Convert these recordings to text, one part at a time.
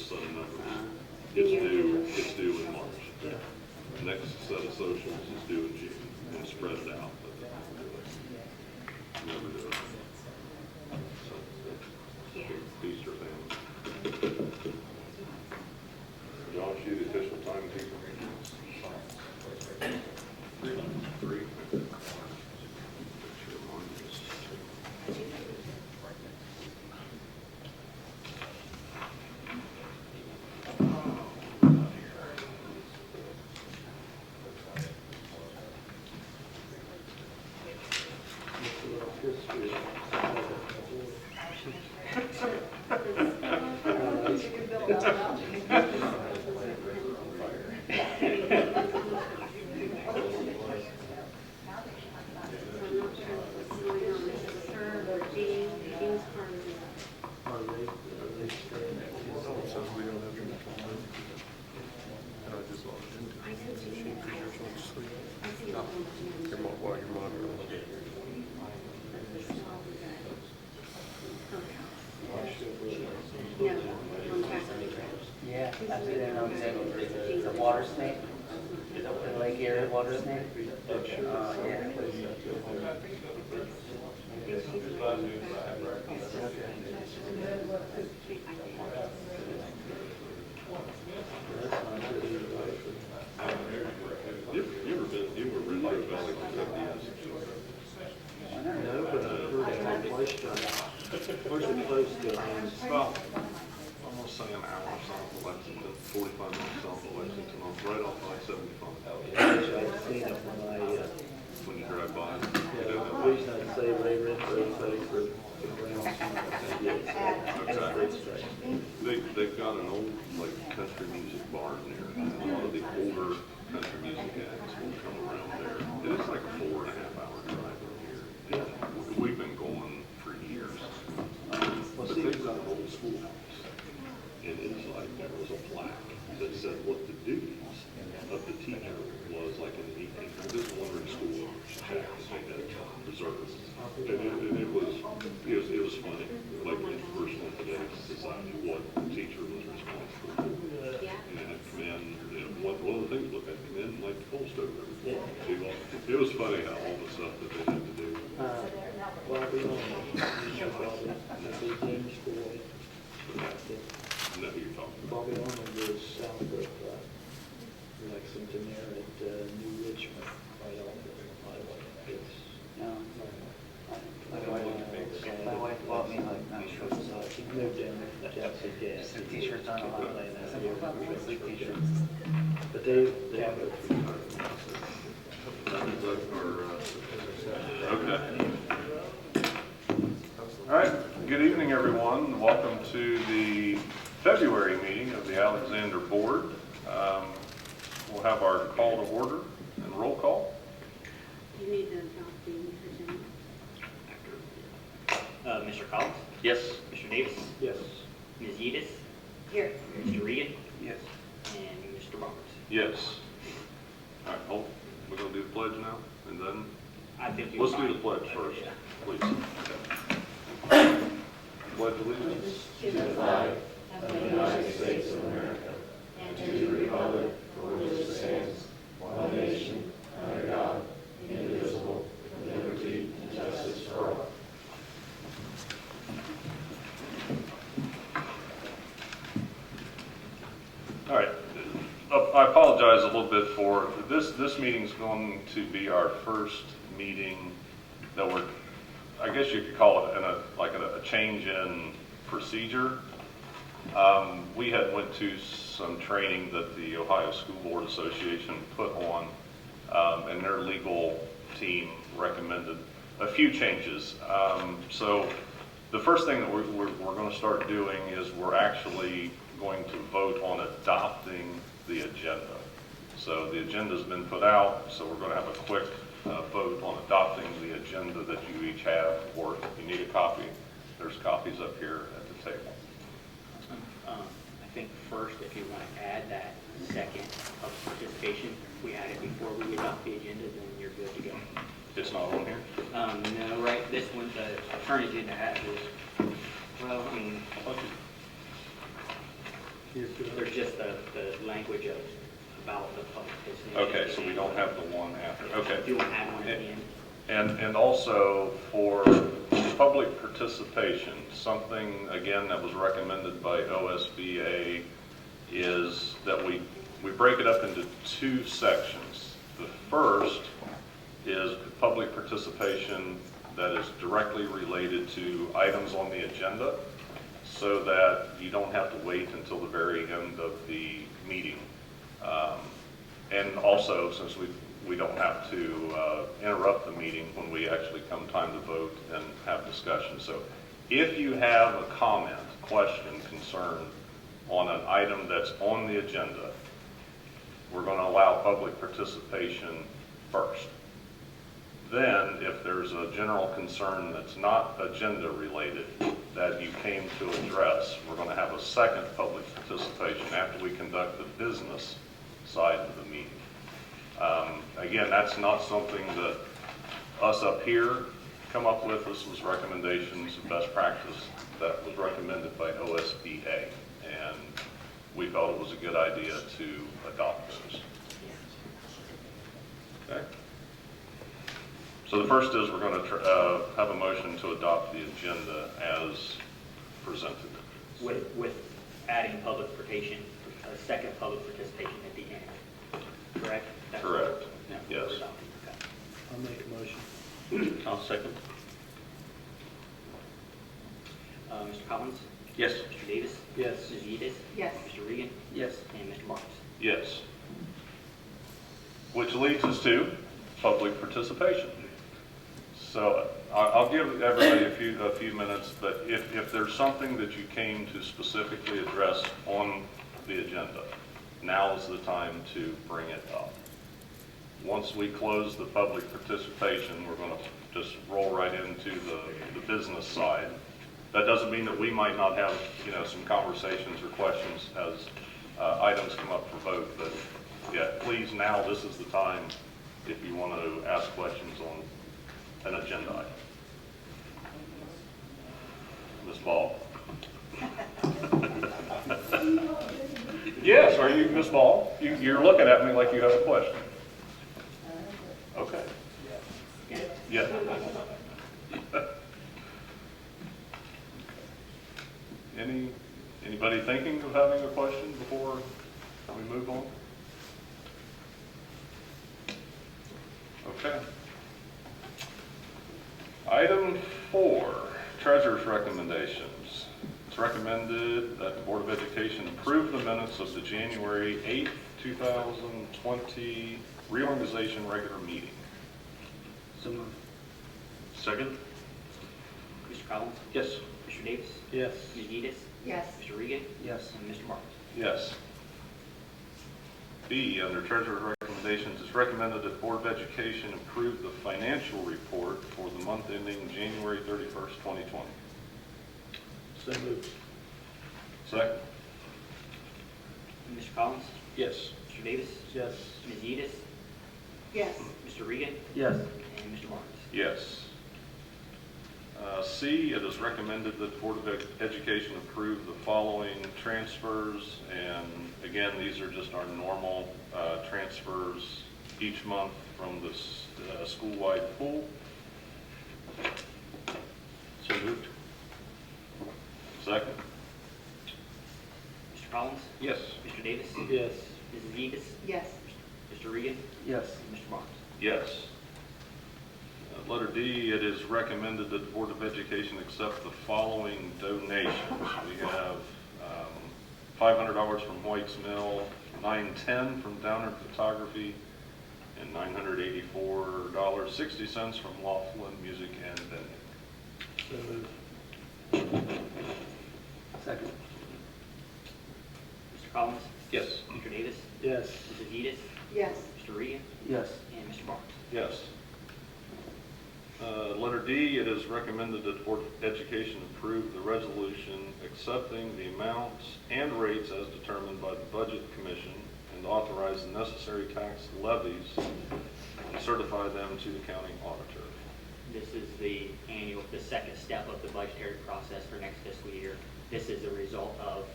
set of numbers. In It's your due, new- it's due in March. The next set of socials is due in June, and spread it out, but never do it. So, Yeah. Easter family. John, you the official timekeeper? Three. Yeah, I didn't know exactly. It's a water snake. Is that what the lake area water snake? Yeah. You were really Valley No, but I heard it on where's it close to? It's about, I'm gonna say an hour south of Lexington, 45 minutes south of Lexington, right off I-75. I've seen it When you drive by. the reason I say Ray Renfro pay for the grounds. They've got an old, like, country music bar in there, and a lot of the older country music acts will come around there. And it's like a 4.5-hour drive from here. And we've been going for years. But they've got an old schoolhouse, and inside there was a plaque that said what the duties of the teacher was, like in the 1800s. This wandering school shack that they had preserved. And it was funny, like in personal today's society, what the teacher was responsible for. And it come in, one of the things look at, come in like the coal stove. It was funny how all the stuff that they had to do. Bobby Arnold, the James boy. No, you're talking about. Bobby Arnold was south of Lexington there at New Richmond, right off the highway. It's No. My wife bought me like nice shorts. he moved down there to Tennessee Gas. Some t-shirts on a lot. I said, what about these sleep t-shirts? But they have a Okay. All right, good evening, everyone. Welcome to the February meeting of the Alexander Board. We'll have our call to order and roll call. You need to adopt the agenda. Mr. Collins? Yes. Mr. Davis? yes. Ms. Yedis? Here. Mr. Regan? Yes. And Mr. Roberts? Yes. All right, hold. We're going to do the pledge now, and then I think you're let's do fine. the pledge first, Yeah. please. Pledge allegiance. To the flag of the United States of America and to the republic for which it stands, one nation, under God, indivisible, with liberty and justice for all. All right. I apologize a little bit for this meeting's going to be our first meeting that we're, I guess you could call it a change in procedure. We had went to some training that the Ohio School Board Association put on, and their legal team recommended a few changes. So the first thing that we're going to start doing is we're actually going to vote on adopting the agenda. So the agenda's been put out, so we're going to have a quick vote on adopting the agenda that you each have, or if you need a copy, there's copies up here at the table. I think first, if you want to add that second of participation, if we add it before we adopt the agenda, then you're good to go. It's not on here? No, right, this one, the current agenda has is, well, I mean, There's just the language of about the public participation. Okay, so we don't have the one after, okay. If you want to add one at the end. And also for public participation, something, again, that was recommended by OSBA is that we break it up into two sections. The first is public participation that is directly related to items on the agenda, so that you don't have to wait until the very end of the meeting. And also, since we don't have to interrupt the meeting when we actually come time to vote and have discussion. So if you have a comment, question, concern on an item that's on the agenda, we're going to allow public participation first. Then, if there's a general concern that's not agenda related that you came to address, we're going to have a second public participation after we conduct the business side of the meeting. Again, that's not something that us up here come up with. This was recommendations of best practice that was recommended by OSBA, and we felt it was a good idea to adopt those. Okay. So the first is we're going to have a motion to adopt the agenda as presented. With adding public participation, a second public participation at the end, correct? That's what- Correct. Yeah, Yes. we're adopting, okay. I'll make a motion. I'll second. Mr. Collins? Yes. Mr. Davis? Yes. Ms. Edis? Yes. Mr. Regan? Yes. And Mr. Marks? Yes. Which leads us to public participation. So I'll give everybody a few minutes, but if there's something that you came to specifically address on the agenda, now is the time to bring it up. Once we close the public participation, we're going to just roll right into the business side. That doesn't mean that we might not have, some conversations or questions as items come up for vote, but yeah, please, now this is the time if you want to ask questions on an agenda item. Ms. Ball. Yes, are you, Ms. Ball? You're looking at me like you have a question. Okay. Yeah. Anybody thinking of having a question before we move on? Okay. Item 4, Treasurer's recommendations. It's recommended that the Board of Education approve the minutes of the January 8th, 2020 reorganization regular meeting. So moved. Second? Mr. Collins? Yes. Mr. Davis? Yes. Ms. Edis? Yes. Mr. Regan? Yes. And Mr. Marks? Yes. B, under Treasurer's recommendations, it's recommended that the Board of Education approve the financial report for the month ending January 31st, 2020. So moved. Second? Mr. Collins? Yes. Mr. Davis? Yes. Ms. Edis? Yes. Mr. Regan? Yes. And Mr. Marks? Yes. C, it is recommended that the Board of Education approve the following transfers, and again, these are just our normal transfers each month from the school-wide pool. So moved. Second? Mr. Collins? Yes. Mr. Davis? Yes. Mrs. Edis? Yes. Mr. Regan? Yes. And Mr. Marks? Yes. Letter D, it is recommended that the Board of Education accept the following donations. We have $500 from White's Mill, $910 from Downer Photography, and $984.60 from Laughlin Music and Vending. So moved. Second. Mr. Collins? Yes. Mr. Davis? Yes. Mrs. Edis? Yes. Mr. Regan? Yes. And Mr. Marks? Yes. Letter D, it is recommended that the Board of Education approve the resolution accepting the amounts and rates as determined by the Budget Commission and authorize the necessary tax levies and certify them to the county auditor. This is the second step of the budgetary process for next fiscal year. This is a result of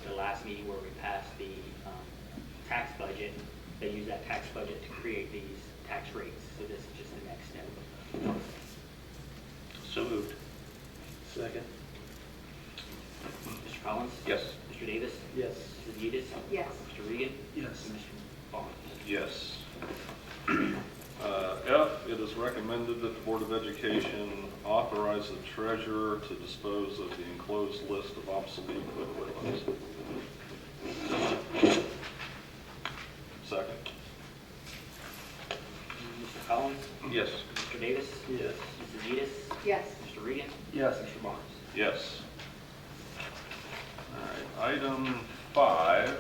the last meeting where we passed the tax budget, they use that tax budget to create these tax rates. So this is just the next step. So moved. Second. Mr. Collins? Yes. Mr. Davis? Yes. Mrs. Edis? Yes. Mr. Regan? Yes. And Mr. Barnes? Yes. F, it is recommended that the Board of Education authorize the treasurer to dispose of the enclosed list of obsolete equipment. Second. Mr. Collins? Yes. Mr. Davis? Yes. Mrs. Edis? Yes. Mr. Regan? Yes. Mr. Barnes? Yes. All right, item 5,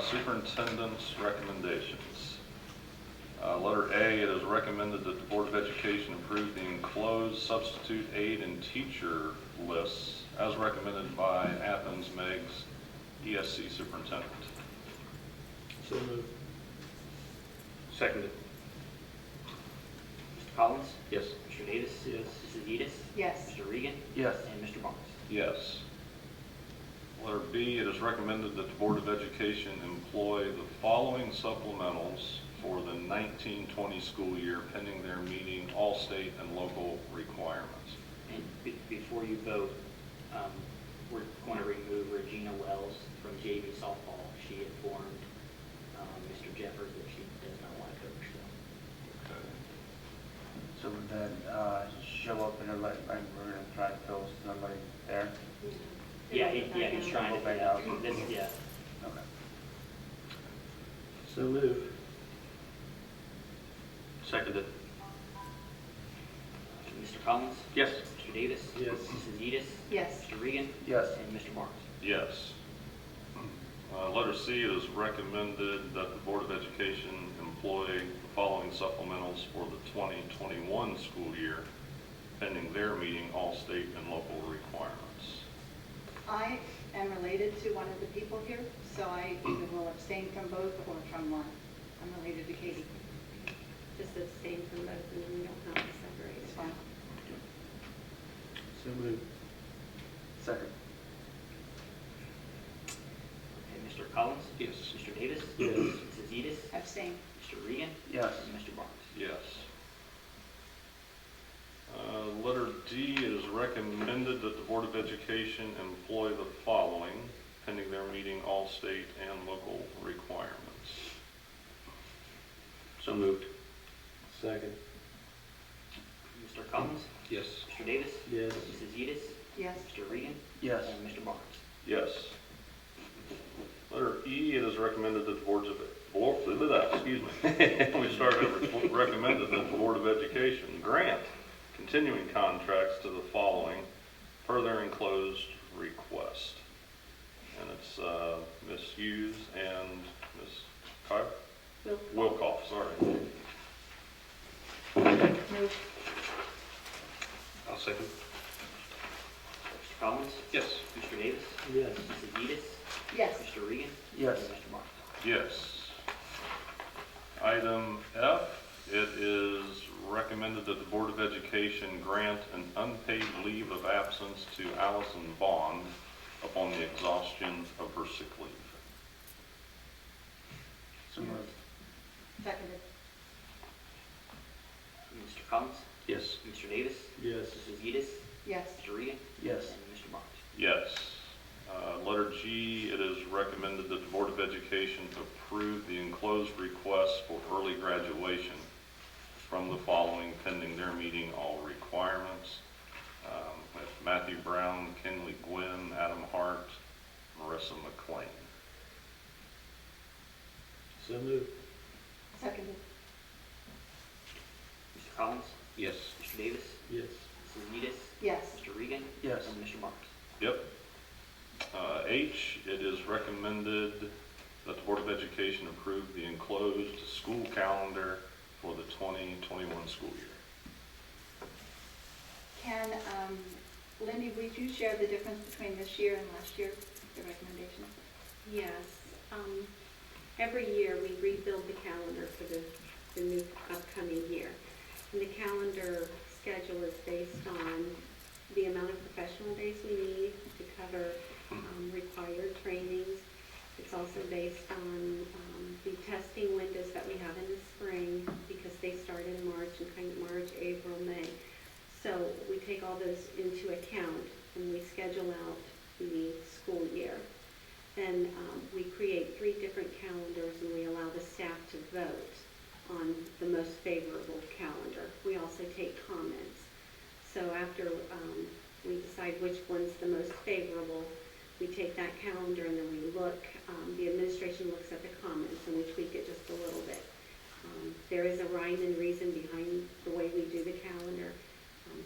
superintendent's recommendations. Letter A, it is recommended that the Board of Education approve the enclosed substitute aide and teacher lists as recommended by Athens Meg's ESC superintendent. So moved. Seconded. Mr. Collins? Yes. Mr. Davis? Yes. Mrs. Edis? Yes. Mr. Regan? Yes. And Mr. Barnes? Yes. Letter B, it is recommended that the Board of Education employ the following supplementals for the 1920 school year pending their meeting all state and local requirements. And before you vote, we're going to remove Regina Wells from JV softball. She informed Mr. Jeffers that she does not want to coach. Okay. So would that show up in a, like we're gonna try to fill somebody there? Yeah, he's trying to. Okay, now. This, yeah. Okay. So moved. Seconded. Mr. Collins? Yes. Mr. Davis? Yes. Mrs. Edis? Yes. Mr. Regan? Yes. And Mr. Barnes? Yes. Letter C, it is recommended that the Board of Education employ the following supplementals for the 2021 school year pending their meeting all state and local requirements. I am related to one of the people here, so I either will abstain from both or from one. I'm related to Katie. Just abstain from both, and then we don't have to separate. It's fine. So moved. Second. Okay, Mr. Collins? Yes. Mr. Davis? Yes. Mrs. Edis? Abstain. Mr. Regan? Yes. And Mr. Barnes? Yes. Letter D, it is recommended that the Board of Education employ the following pending their meeting all state and local requirements. So moved. Second. Mr. Collins? Yes. Mr. Davis? Yes. Mrs. Edis? Yes. Mr. Regan? Yes. And Mr. Barnes? Yes. Letter E, it is recommended that the boards of, excuse me, we start over, recommended that the Board of Education grant continuing contracts to the following per their enclosed request. And it's Ms. Hughes and Ms. Wilkoff, sorry. Move. I'll second. Mr. Collins? Yes. Mr. Davis? Yes. Mrs. Edis? Yes. Mr. Regan? Yes. And Mr. Barnes? Yes. Item F, it is recommended that the Board of Education grant an unpaid leave of absence to Allison Bond upon the exhaustion of her sick leave. So moved. Seconded. Mr. Collins? Yes. Mr. Davis? Yes. Mrs. Edis? Yes. Mr. Regan? Yes. And Mr. Barnes? Yes. Letter G, it is recommended that the Board of Education approve the enclosed requests for early graduation from the following pending their meeting all requirements. With Matthew Brown, Kenley Gwynn, Adam Hart, Marissa McLean. So moved. Seconded. Mr. Collins? Yes. Mr. Davis? Yes. Mrs. Edis? Yes. Mr. Regan? Yes. And Mr. Barnes? Yep. H, it is recommended that the Board of Education approve the enclosed school calendar for the 2021 school year. Can, Lindy, would you share the difference between this year and last year, the recommendations? Yes. Every year we rebuild the calendar for the new upcoming year. And the calendar schedule is based on the amount of professional days we need to cover required trainings It's also based on the testing windows that we have in the spring, because they start in March, and kind of March, April, May. So we take all those into account when we schedule out the school year. Then we create 3 different calendars, and we allow the staff to vote on the most favorable calendar. We also take comments. So after we decide which one's the most favorable, we take that calendar and then we look, the administration looks at the comments and we tweak it just a little bit. There is a rhyme and reason behind the way we do the calendar.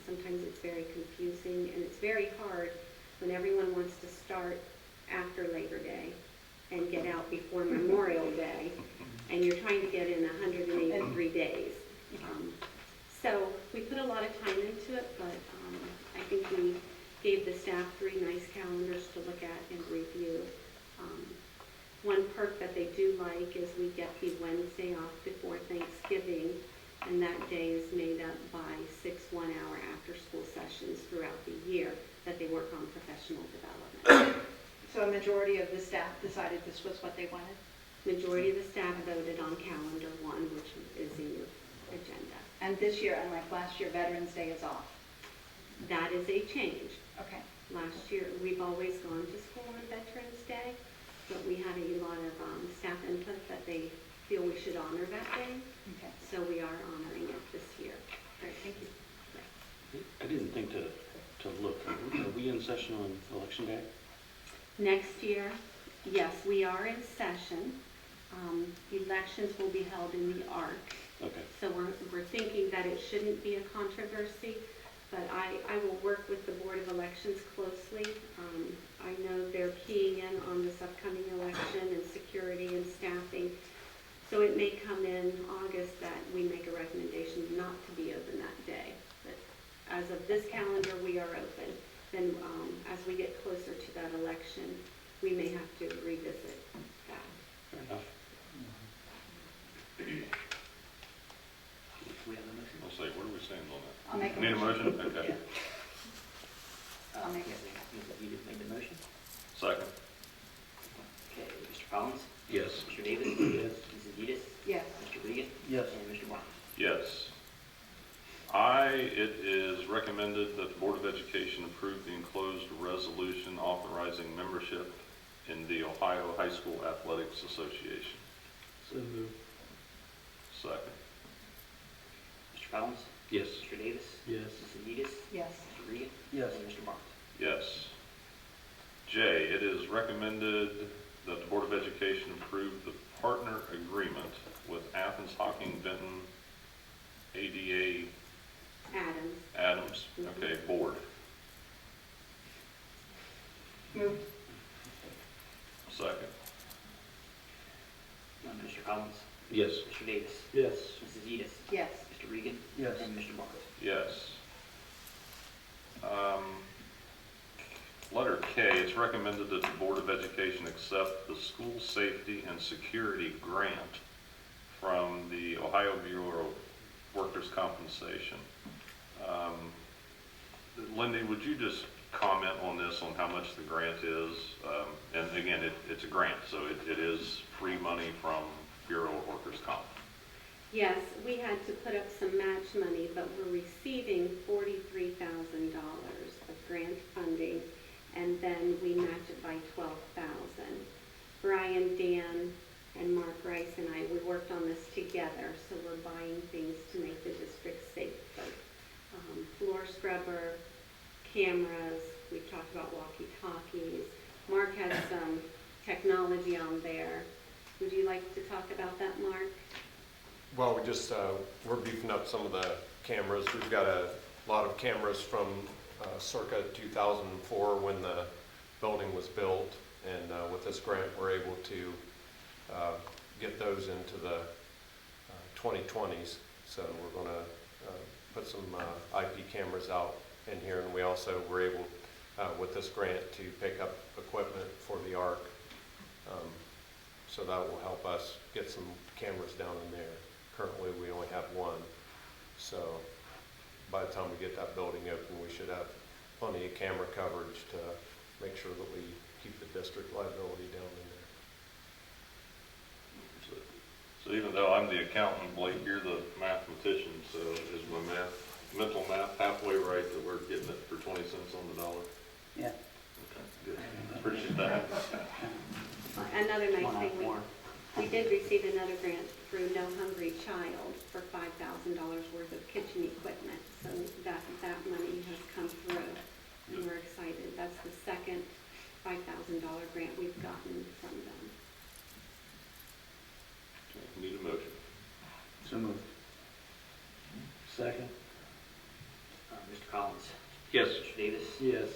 Sometimes it's very confusing, and it's very hard when everyone wants to start after Labor Day and get out before Memorial Day, and you're trying to get in 183 days. So we put a lot of time into it, but I think we gave the staff 3 nice calendars to look at and review. One perk that they do like is we get the Wednesday off before Thanksgiving, and that day is made up by 6 one-hour after-school sessions throughout the year that they work on professional development. So a majority of the staff decided this was what they wanted? Majority of the staff voted on calendar 1, which is in your agenda. And this year, unlike last year, Veterans Day is off. That is a change. Okay. Last year, we've always gone to school on Veterans Day, but we had a lot of staff input that they feel we should honor that day. Okay. So we are honoring it this year. All right, thank you. I didn't think to look. Are we in session on Election Day? Next year, yes, we are in session. Elections will be held in the ARC. Okay. So we're thinking that it shouldn't be a controversy, but I will work with the Board of Elections closely. I know they're keying in on this upcoming election and security and staffing. So it may come in August that we make a recommendation not to be open that day. But as of this calendar, we are open. Then as we get closer to that election, we may have to revisit that. Fair enough. We have a motion? I'll say, where do we stand on that? I'll make a Need a motion. motion? Okay. I'll make it. Yes, you just made the motion. Second. Okay, Mr. Collins? Yes. Mr. Davis? Yes. Mrs. Edis? Yes. Mr. Regan? Yes. And Mr. Barnes? Yes. It is recommended that the Board of Education approve the enclosed resolution authorizing membership in the Ohio High School Athletics Association. So moved. Second. Mr. Collins? Yes. Mr. Davis? Yes. Mrs. Edis? Yes. Mr. Regan? Yes. And Mr. Barnes? Yes. J, it is recommended that the Board of Education approve the partner agreement with Athens Hocking Benton ADA Adams. Okay, board. Moved. Second. Mr. Collins? Yes. Mr. Davis? Yes. Mrs. Edis? Yes. Mr. Regan? Yes. And Mr. Barnes? Yes. Letter K, it's recommended that the Board of Education accept the School Safety and Security Grant from the Ohio Bureau of Workers' Compensation. Lindy, would you just comment on this, on how much the grant is? And again, it's a grant, so it is free money from Bureau of Workers' Comp. Yes, we had to put up some match money, but we're receiving $43,000 of grant funding, and then we match it by $12,000. Brian, Dan, and Mark Rice and I, we worked on this together, so we're buying things to make the district safer. Floor scrubber, cameras, we've talked about walkie-talkies. Mark has some technology on there. Would you like to talk about that, Mark? Well, we're beefing up some of the cameras. We've got a lot of cameras from circa 2004 when the building was built, and with this grant we're able to get those into the 2020s. So we're going to put some IP cameras out in here, and we also were able with this grant to pick up equipment for the ARC. So that will help us get some cameras down in there. Currently we only have one, so by the time we get that building open, we should have plenty of camera coverage to make sure that we keep the district liability down in there. So even though I'm the accountant, Blake, you're the mathematician, so is my mental math halfway right that we're getting it for 20 cents on the dollar? Yeah. Okay, good. Appreciate that. Another nice One thing, out more. we did receive another grant through No Hungry Child for $5,000 worth of kitchen equipment. So that money has come through, and we're excited. That's the second $5,000 grant we've gotten from them. Need a motion. So moved. Second? Mr. Collins? Yes. Mr. Davis? Yes.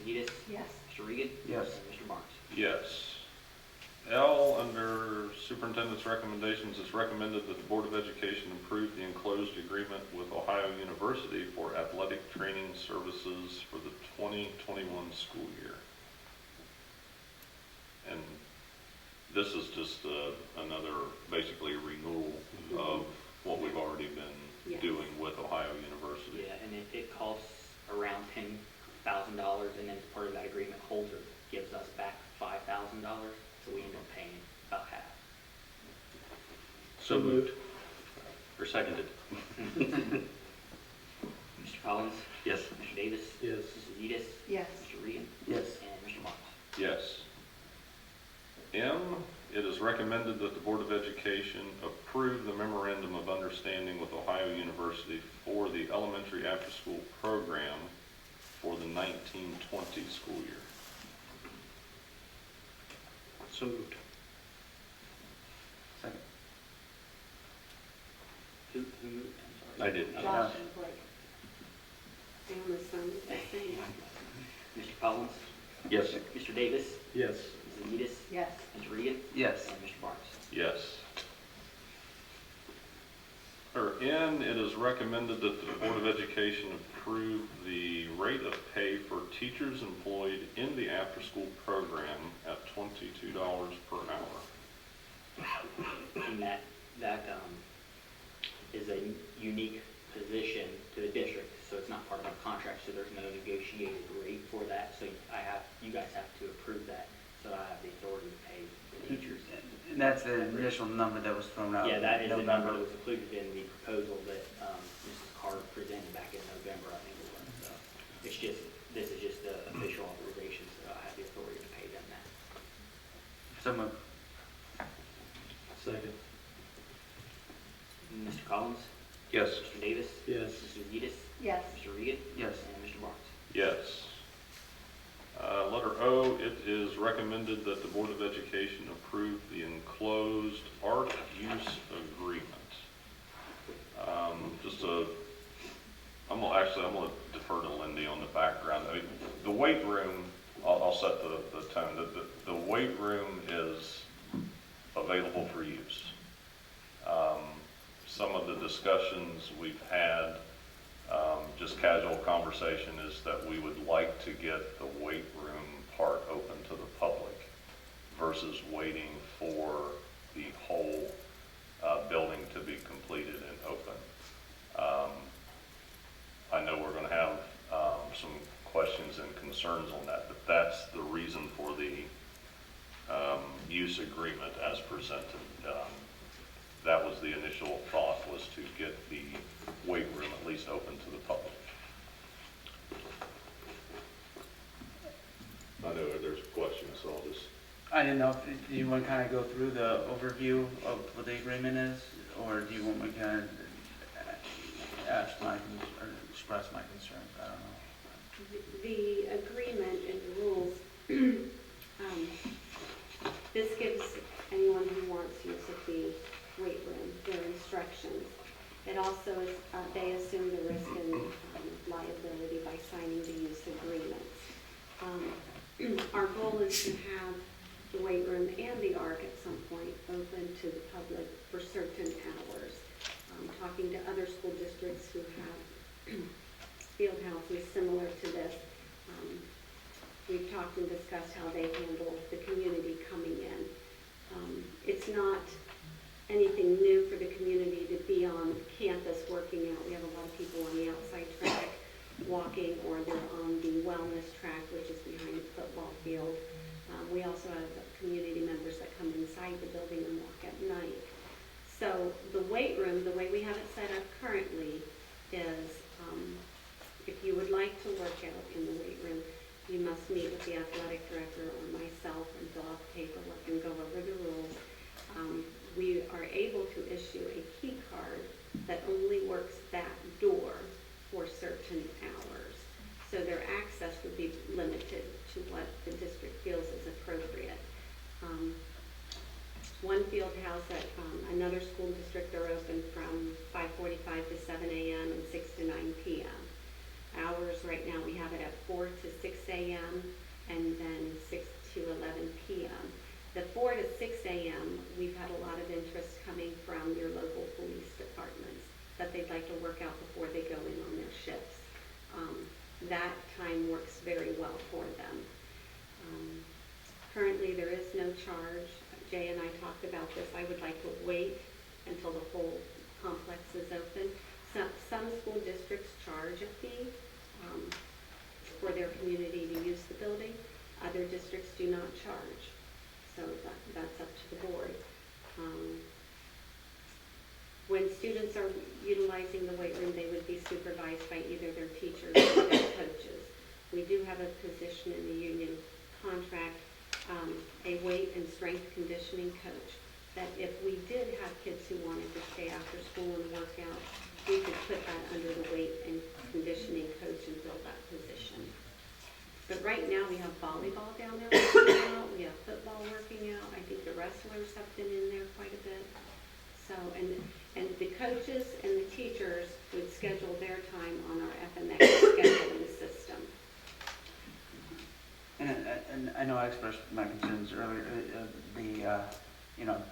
Mrs. Edis? Yes. Mr. Regan? Yes. And Mr. Barnes? Yes. L, under superintendent's recommendations, it's recommended that the Board of Education approve the enclosed agreement with Ohio University for athletic training services for the 2021 school year. And this is just another, basically, renewal of what we've already been Yes. doing with Ohio University. Yeah, and it costs around $10,000, and then as part of that agreement, Holzer gives us back $5,000, so we end up paying about half. So moved. Or seconded. Mr. Collins? Yes. Mr. Davis? Yes. Mrs. Edis? Yes. Mr. Regan? Yes. And Mr. Barnes? Yes. M, it is recommended that the Board of Education approve the memorandum of understanding with Ohio University for the elementary after-school program for the 1920 school year. So moved. Second. Who moved? I'm sorry. I did. Josh and Blake. They almost sounded the same. Mr. Collins? Yes. Mr. Davis? Yes. Mrs. Edis? Yes. Mr. Regan? Yes. And Mr. Barnes? Yes. Or N, it is recommended that the Board of Education approve the rate of pay for teachers employed in the after-school program at $22 per hour. And that is a unique position to the district, so it's not part of our contract, so there's no negotiated rate for that, so you guys have to approve that, so I have the authority to pay the teachers. And that's the initial number that was thrown out. Yeah, that is the November. number that was included in the proposal that Mrs. Carr presented back in November, I think it was. So it's just, this is just the official authorization, so I have the authority to pay them that. So moved. Second? Mr. Collins? Yes. Mr. Davis? Yes. Mrs. Edis? Yes. Mr. Regan? Yes. And Mr. Barnes? Yes. Letter O, it is recommended that the Board of Education approve the enclosed art use agreement. I'm gonna defer to Lindy on the background. I mean, the weight room, I'll set the tone. The weight room is available for use. Some of the discussions we've had, just casual conversation, is that we would like to get the weight room part open to the public versus waiting for the whole building to be completed and open. I know we're going to have some questions and concerns on that, but that's the reason for the use agreement as presented. That was the initial thought, was to get the weight room at least open to the public. I know there's questions, so I'll just. I didn't know if you want to kind of go through the overview of what the agreement is, or do you want me to kind of ask or express my concerns? I don't know. The agreement and the rules, this gives anyone who wants use of the weight room their instructions. It also is, they assume the risk and liability by signing the use agreements. Our goal is to have the weight room and the ARC at some point open to the public for certain hours. Talking to other school districts who have field houses similar to this, we've talked and discussed how they handle the community coming in. It's not anything new for the community to be on campus working out. We have a lot of people on the outside track walking, or they're on the wellness track, which is behind the football field. We also have community members that come inside the building and walk at night. So must meet with the athletic director or myself and fill out the paperwork and go over the rules. We are able to issue a key card that only works that door for certain hours. So their access would be limited to what the district feels is appropriate. One field house at another school district are open from 5:45 to 7 a.m. and 6 to 9 p.m. Hours right now, we have it at 4 to 6 a.m. and then 6 to 11 p.m. The 4 to 6 a.m., we've had a lot of interest coming from your local police departments that they'd like to work out before they go in on their shifts. That time works very well for them. Currently, there is no charge. Jay and I talked about this. I would like to wait until the whole complex is open. Some school districts charge a fee for their community to use the building. Other districts do not charge. So that's up to the board. When students are utilizing the weight room, they would be supervised by either their teachers or their coaches. We do have a position in the union contract, a weight and strength conditioning coach, that if we did have kids who wanted to stay after school and work out, we could put that under the weight and conditioning coach and fill that position. But right now, we have volleyball down there working out, we have football working out, I think the wrestlers have been in there quite a bit. So, and the coaches and the teachers would schedule their time on our FMX scheduling system. And I know I expressed my concerns earlier,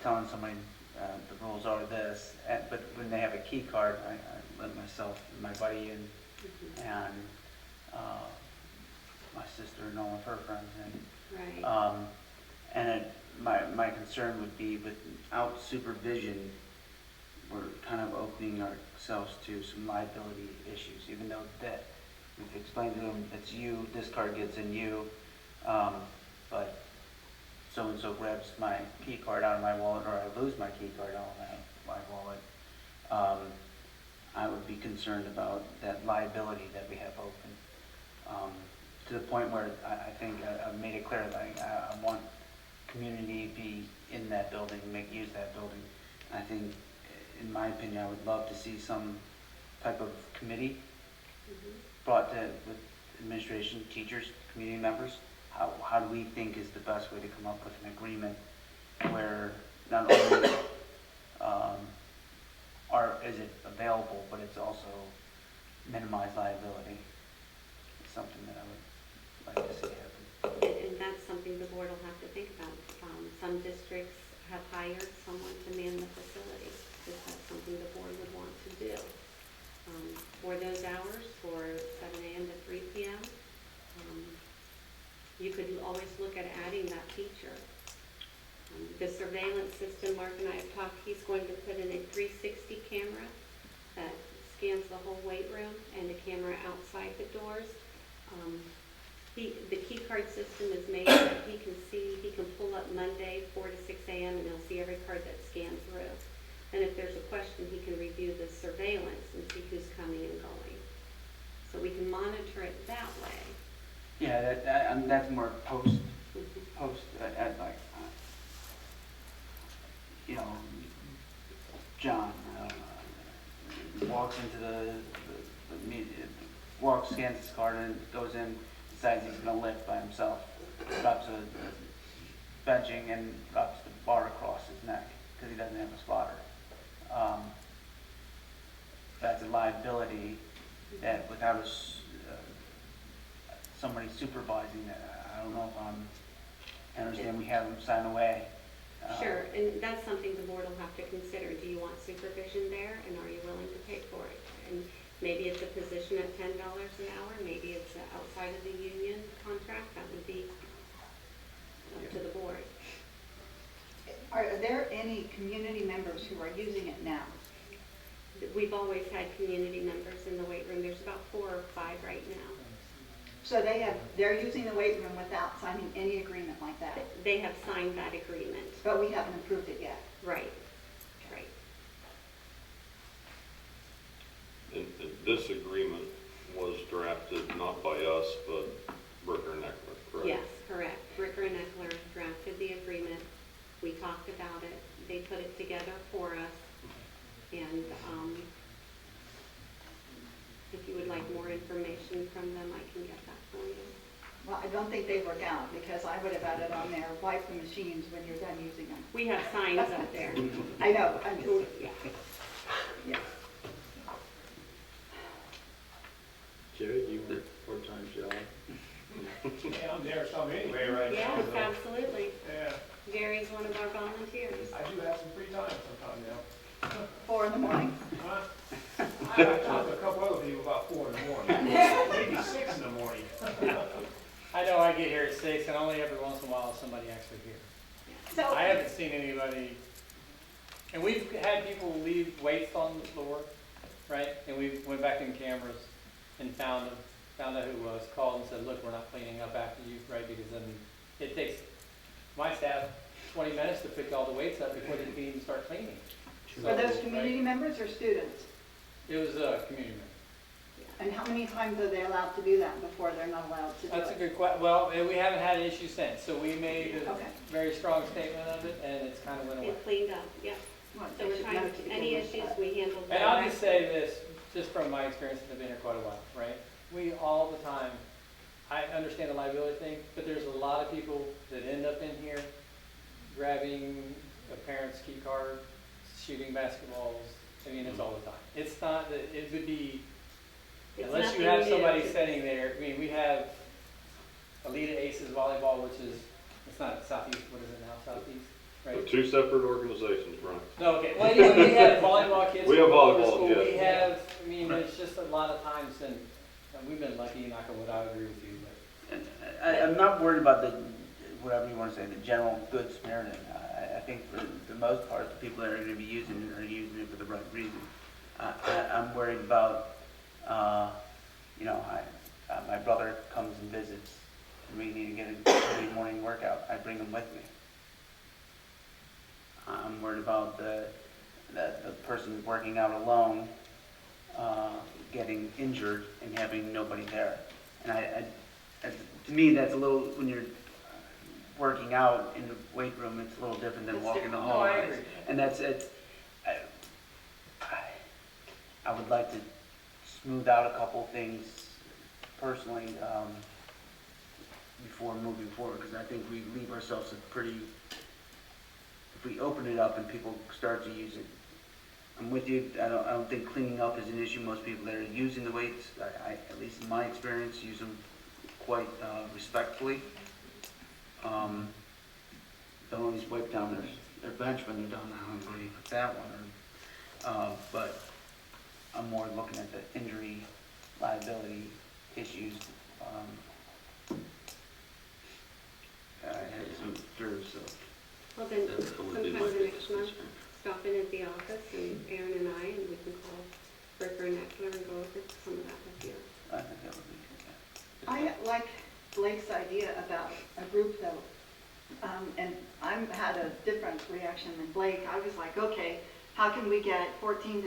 telling somebody the rules are this, but when they have a key card, I let myself and my buddy and my sister and all of her friends in. Right. And my concern would be without supervision, we're kind of opening ourselves to some liability issues, even though that we've explained to them, it's you, this card gets in you, but so-and-so grabs my key card out of my wallet, or I lose my key card out of my wallet, I would be concerned about that liability that we have open. To the point where I think I've made it clear that I want community to be in that building, make use of that building. I think, in my opinion, I would love to see some type of committee brought to with administration, teachers, community members. How do we think is the best way to come up with an agreement where not only is it available, but it's also minimize liability? It's something that I would like to see happen. And that's something the board will have to think about. Some districts have hired someone to man the facility. Is that something the board would want to do? For those hours, for 7 a.m. to 3 p.m., you could always look at adding that feature. The surveillance system, Mark and I have talked, he's going to put in a 360 camera that scans the whole weight room and a camera outside the doors. The key card system is made so that he can pull up Monday 4 to 6 a.m. and he'll see every card that's scanned through. And if there's a question, he can review the surveillance and see who's coming and going. So we can monitor it that way. Yeah, that's more post at like, John walks into scans his card and goes in, decides he's going to lift by himself, drops a benching and drops the bar across his neck because he doesn't have a spotter. That's a liability that without somebody supervising that, I don't know if I understand we have them sign away. Sure, and that's something the board will have to consider. Do you want supervision there, and are you willing to pay for it? And maybe it's a position at $10 an hour, maybe it's outside of the union contract, that would be up to the board. Are there any community members who are using it now? We've always had community members in the weight room. There's about 4 or 5 right now. So they're using the weight room without signing any agreement like that? They have signed that agreement. But we haven't approved it yet? Right, right. And this agreement was drafted not by us, but Bricker and Eckler, don't think they work out, because I would have had it on there, wipe the machines when you're done using them. We have signs up there. I know, I'm just, Yeah. yeah. Jerry, do you work part-time job? Yeah, I'm there some anyway right now. Yes, so, absolutely. Yeah, Gary's one of our volunteers. I do have some free time sometime now. 4 in the morning. Huh? I talked to a couple other people about 4 in the morning, maybe 6 in the morning. I know I get here at 6, and only every once in a while is somebody actually here. So, I haven't seen anybody, and we've had people leave weights on the floor, right? And we went back in cameras and found them, found out who it was, called and said, look, we're not cleaning up after you, right? Because then it takes my staff 20 minutes to pick all the weights up before they can even start cleaning. are those So, community right, members or students? it was a community member. And how many times are they allowed to do that before they're not allowed to do That's a it? good question. Well, we haven't had an issue since, so we made a Okay. very strong statement of it, and it's kind of went away. It cleaned up, yeah. Well, So they we're should trying, know to begin any with, issues but- we handle. And I'll just directly. say this, just from my experience, I've been here quite a while, right? We all the time, I understand the liability thing, but there's a lot of people that end up in here grabbing a parent's key card, shooting basketballs. I mean, it's all the time. It's not that, it would be, It's unless you nothing have new. somebody sitting there, I mean, we have Alita Aces Volleyball, which is, it's not Southeast, what is it now, Southeast, right? Two separate organizations, Brian. No, okay, well, anyway, we have volleyball kids. We have from all over volleyball, school. yeah. We have, I mean, it's just a lot of times, and we've been lucky, knock on wood, I agree with you, but. And I'm not worried about the, whatever you want to say, the general good Samaritan. I think for the most part, the people that are going to be using it are using it for the right reason. I'm worried about, my brother comes and visits, and we need to get a early morning workout. I bring him with me. I'm worried about the person working out alone, getting injured and having nobody there. And to me, that's a little, when you're working out in the weight room, it's a little different than It's walking the different. No, I hallways. agree. And I would like to smooth out a couple things personally before moving forward, because I think we leave ourselves a pretty, if we open it up and people start to use it. I'm with you. I don't think cleaning up is an issue. Most people that are using the weights, I at least in my experience, use them quite respectfully. Don't always wipe down their bench when they're done. I don't agree with that one. But I'm more looking at the injury liability issues. I had some through, so. Well, then, That would be my sometime the biggest next month, concern. stop in at the office, and Aaron and I, and we can call Rick or Neckler and go over some of that with you. I think that would be good. I like Blake's idea about a group though. And I had a different reaction than Blake. I was like, okay, how can we get 14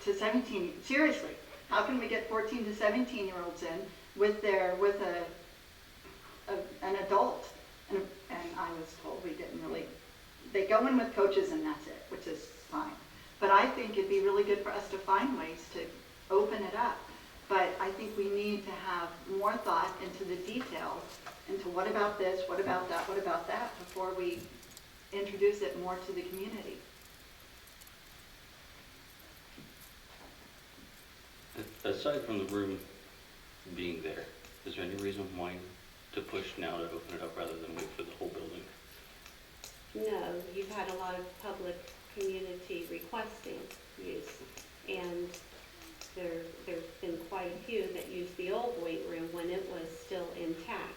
to 17, seriously, how can we get 14 to 17-year-olds in with an adult? And I was told we didn't really, they go in with coaches and that's it, which is fine. But I think it'd be really good for us to find ways to open it up. But I think we need to have more thought into the details, into what about this, what about that, before we introduce it more to the community. Aside from the room being there, is there any reason why to push now to open it up rather than wait for the whole building? No, you've had a lot of public community requesting use, and there's been quite a few that used the old weight room when it was still intact.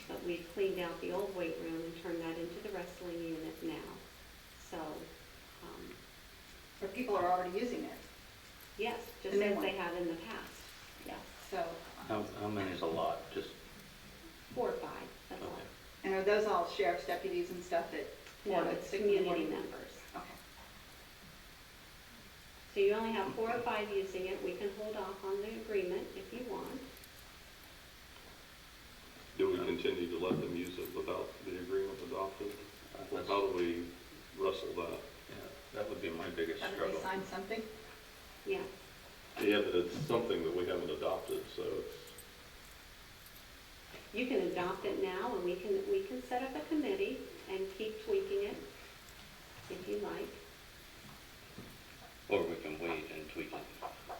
But we've cleaned out the old weight room and turned that into the wrestling unit now. So, Or people are already using it, yes, just The new as one. they have in the past. Yes, so. How many is a lot? Just, 4 or 5, that's all. okay. And are those all sheriff's deputies and stuff that? No, it's community members. Okay. So you only have 4 or 5 using it. We can hold off on the agreement if you want. Do we continue to let them use it without the agreement adopted? Well, how do we wrestle that? Yeah, that would be my biggest Haven't struggle. they signed something? Yeah. Yeah, but it's something that we haven't adopted, so it's, You can adopt it now, and we can set up a committee and keep tweaking it if you like. Or we can wait and tweak it.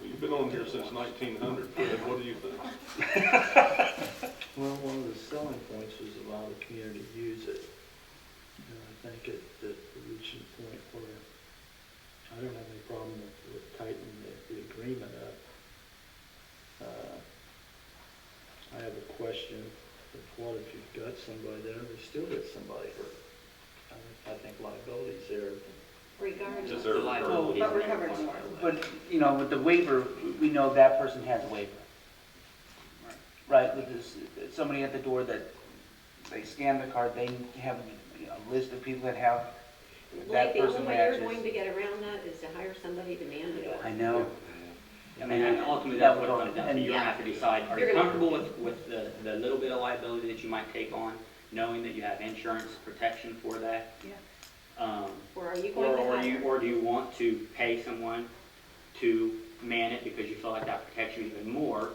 You've been on here since 1900, Fred, what do you think? Well, one of the selling points was allow the community to use it. And I think it reached a point where I don't have any problem with tightening the agreement up. I have a question of what if you've got somebody there, and they still get somebody hurt? I think liability's there. Regardless. Is there a Liability. But we're covered. But, you know, with the waiver, we know that person has a waiver. Right, with this, somebody at the door that, they scan the card, they have a list of people that have, Like, that the only person way you're matches. going to get around that is to hire somebody to man the door. I know. I mean, and ultimately, that's what it That comes would- down to. You're gonna have to decide, are You're you gonna- comfortable with the little bit of liability that you might take on, knowing that you have insurance protection for that? Yeah. Or are you going to hire? Or do you want to pay someone to man it because you feel like that protects you even more?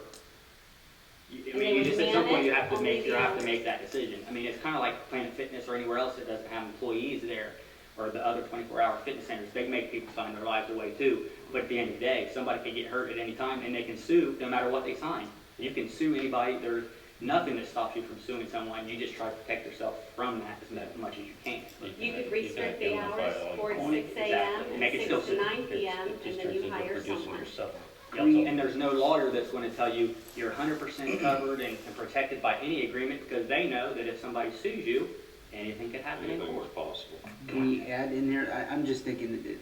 I And mean, they you would just, at man some point, it you have to only make, the you have to hours. make that decision. I mean, it's kind of like Planet Fitness or anywhere else that doesn't have employees there, or the other 24-hour fitness centers. They make people sign their lives away too. But at the end of the day, somebody can get hurt at any time, and they can sue no matter what they sign. You can sue anybody. There's nothing that stops you from suing someone. You just try to protect yourself from that as much as you can. You could restrict the hours, 4 to 6 Exactly. a.m. Make and it 6 still to 9 p.m., It just and then turns you into hire producing someone. yourself. Yep. And there's no lawyer that's going to tell you you're 100% covered and protected by any agreement, because they know that if somebody sues you, anything could happen in Anything was court. possible. Can we add in here, I'm just thinking,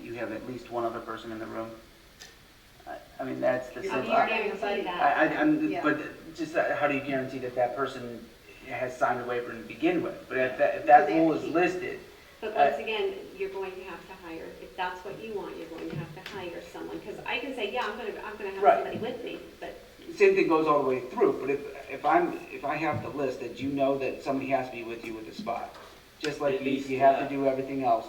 you have at least one other person in the room? I mean, that's the You're How do simple. you guarantee that? Yeah. But just how do you guarantee that that person has signed a waiver to begin with? But if that rule is listed, But once again, you're going to have to hire, if that's what you want, you're going to have to hire someone. Because I can say, yeah, I'm gonna have Right. somebody with me, but same thing goes all the way through, but if I have to list that, you know that somebody has to be with you with a spot, just like At least, you have to do everything else.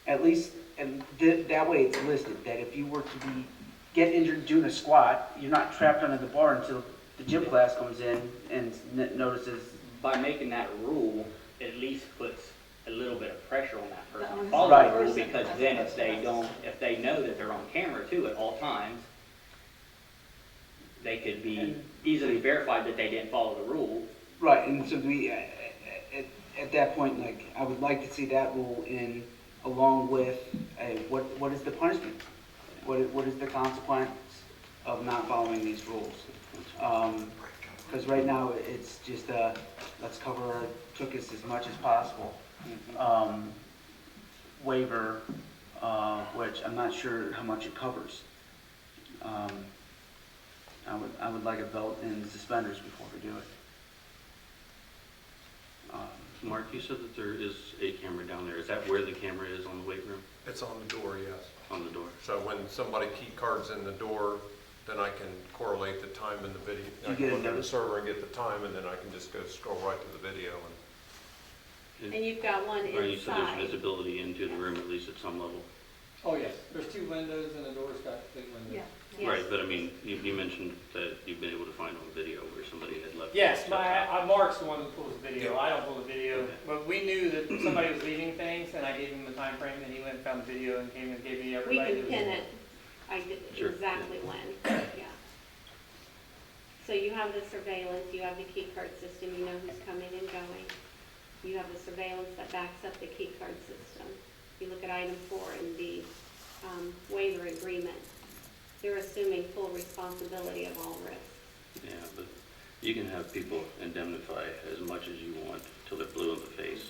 At least, and that way it's listed, that if you were to get injured doing a squat, you're not trapped under the bar until the gym class comes in and notices. By making that rule, it at least puts a little bit of pressure on that person to onus follow on the the rule, person. because then if they know that they're on camera too at all times, they could be easily verified that they didn't follow the rule. Right, and so at that point, like, I would like to see that rule in, along with, what is the punishment? What is the consequence of not following these rules? Because right now, it's just, let's cover our tuchus as much as possible. Waiver, which I'm not sure how much it covers. I would like a belt and suspenders before we do it. Mark, you said that there is a camera down there. Is that where the camera is on the weight room? It's on the door, yes. On the door? So when somebody key cards in the door, then I can correlate the time in the video. You I get can a look at the notice? server and get the time, and then I can just go scroll right to the video. and you've got one Or you said there's inside. visibility into the room, at least at some level. Oh, yes, there's 2 windows and the door's got big windows. Yeah. Yes. Right, but I mean, you mentioned that you've been able to find on video where somebody had left. Yes, stuff out. Mark's the one who pulls the video, I don't pull the video, Okay. but we knew that somebody was leaving things, and I gave him a time frame, and he went and found the video and came and gave me We everybody. can pin it, I did Sure, exactly when, yeah. So you have the surveillance, you have the key card system, you know who's coming and going. You have the surveillance that backs up the key card system. You look at item 4 in the waiver agreement, they're assuming full responsibility of all risks. Yeah, but you can have people indemnify as much as you want till they're blue in the face.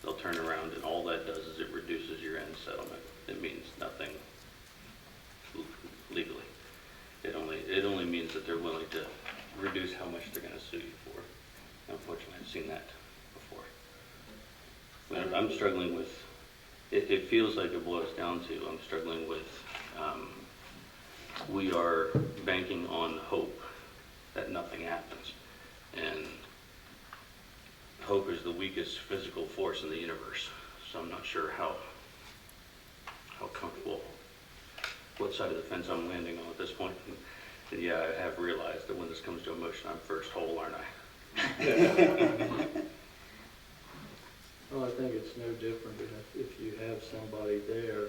They'll turn around and all that does is it reduces your end settlement. It means nothing legally. It only means that they're willing to reduce how much they're gonna sue you for. Unfortunately, I've seen that before. But I'm struggling with, it feels like it boils down to, I'm struggling with, we are banking on hope that nothing happens. And hope is the weakest physical force in the universe. So I'm not sure how comfortable, what side of the fence I'm landing on at this point. And yeah, I have realized that when this comes to emotion, I'm first whole, aren't I? Well, I think it's no different if you have somebody there.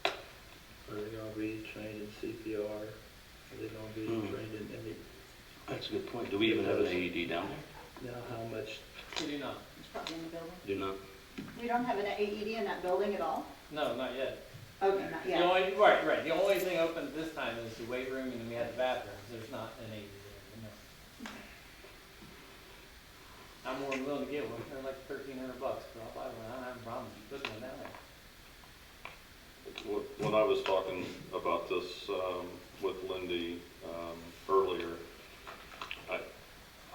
Are they gonna be trained in CPR? Are they gonna be trained in any, That's a good point. Do we even have an AED down there? now how much, We do not. It's probably in the building. Do not? We don't have an AED in that building at all? No, not yet. Okay, not The yet. only, right. The only thing open this time is the weight room and then we have the bathrooms. There's not an AED there, no. I'm more than willing to get one. They're like $1,300, but I'll buy one. I don't have a problem putting one down there. When I was talking about this with Lindy earlier,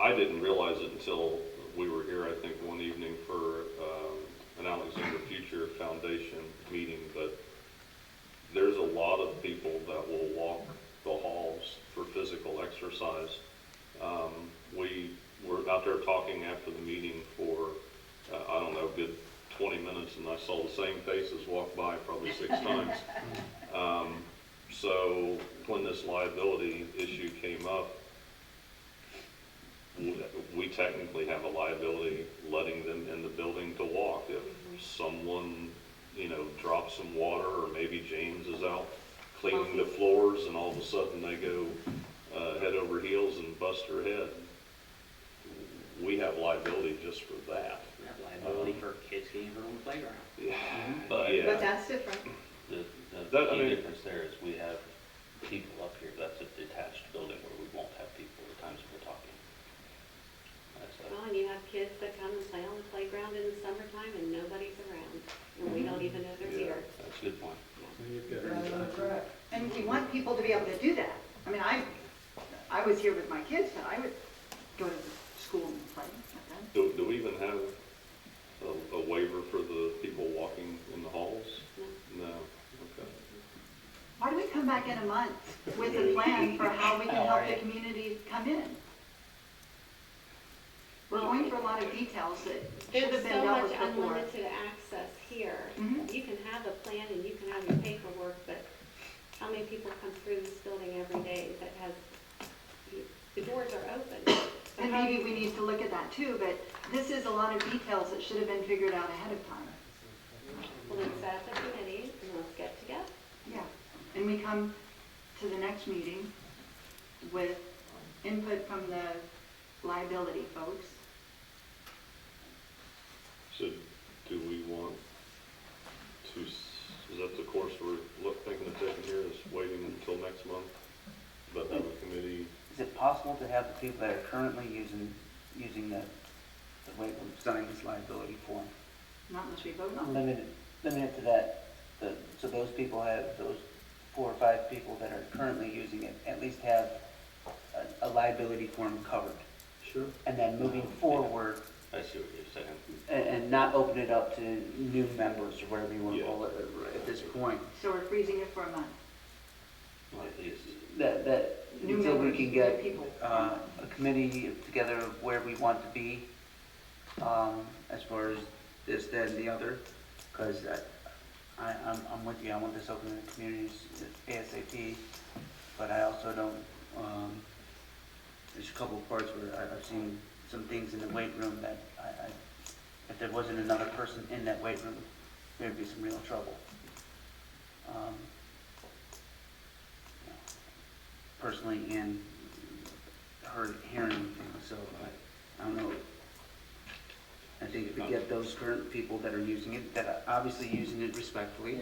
I didn't realize it until we were here, I think, one evening for an Alexander Future Foundation meeting, but there's a lot of people that will walk the halls for physical exercise. We were out there talking after the meeting for, I don't know, good 20 minutes, and I saw the same faces walk by probably 6 times. So when this liability issue came up, we technically have a liability letting them in the building to walk. If someone, drops some water, or maybe James is out cleaning the floors and all of a sudden they go head over heels and bust her head, we have liability just for that. We have liability for kids getting hurt on the playground. But Yeah. But that's different. the That- I key mean- difference there is we have people up here. That's a detached building where we won't have people at times we're talking. That's Well, and you have kids that come and play on the playground in the summertime and nobody's around, and we don't even know they're Yeah. here. that's a good point. you've got, And we want people to be able to do that. I mean, I was here with my kids, but I would go to the school and play with them. Do we even have a waiver for the people walking in the halls? No. No, okay. Why do we come back in a month with a plan for how we can help the community come in? We're going through a lot of details that should There's have been so dealt much with before. unlimited access here. Mhm. You can have a plan and you can have your paperwork, but how many people come through this building every day that has, the doors are open. So And how do maybe you- we need to look at that too, but this is a lot of details that should have been figured out ahead of time. Well, then set up a committee and let's get together. Yeah, and we come to the next meeting with input from the liability folks. So do we want to, is that the course we're thinking of taking here, is waiting until next month? But have a committee? is it possible to have the people that are currently using the weight room sign this liability form? Not unless we vote on it. Limited to that, so those people have, those 4 or 5 people that are currently using it, at least have a liability form covered. sure. And then moving forward, I see what you're saying. and not open it up to new members or whatever you want to Yeah. call it at this point. So we're freezing it for a month. Well, at least. That, New until we members, can new get people. a committee together of where we want to be, as far as this, that, and the other, because I'm with you, I want this open in the communities ASAP, but I also don't, there's a couple of parts where I've seen some things in the weight room that if there wasn't another person in that weight room, there'd be some real trouble. Personally, and hearing things, so I don't know. I think if we get those current people that are using it, that are obviously using it respectfully,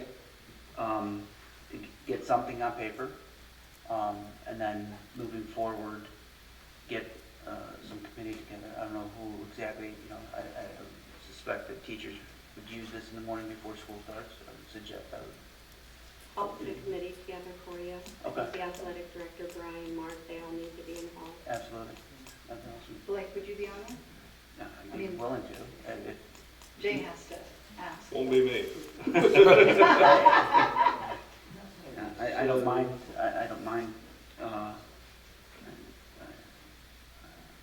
to get something on paper, and then moving forward, get some committee together. I don't know who exactly, I suspect that teachers would use this in the morning before school starts. I would suggest, I'll put a committee together for you. Okay. The athletic director, Brian, Mark, they all need to be involved. absolutely. That's awesome. Blake, would you be on there? Yeah, I I'd be mean- willing to. Jay has to ask. Won't be me. I don't mind, I don't mind, I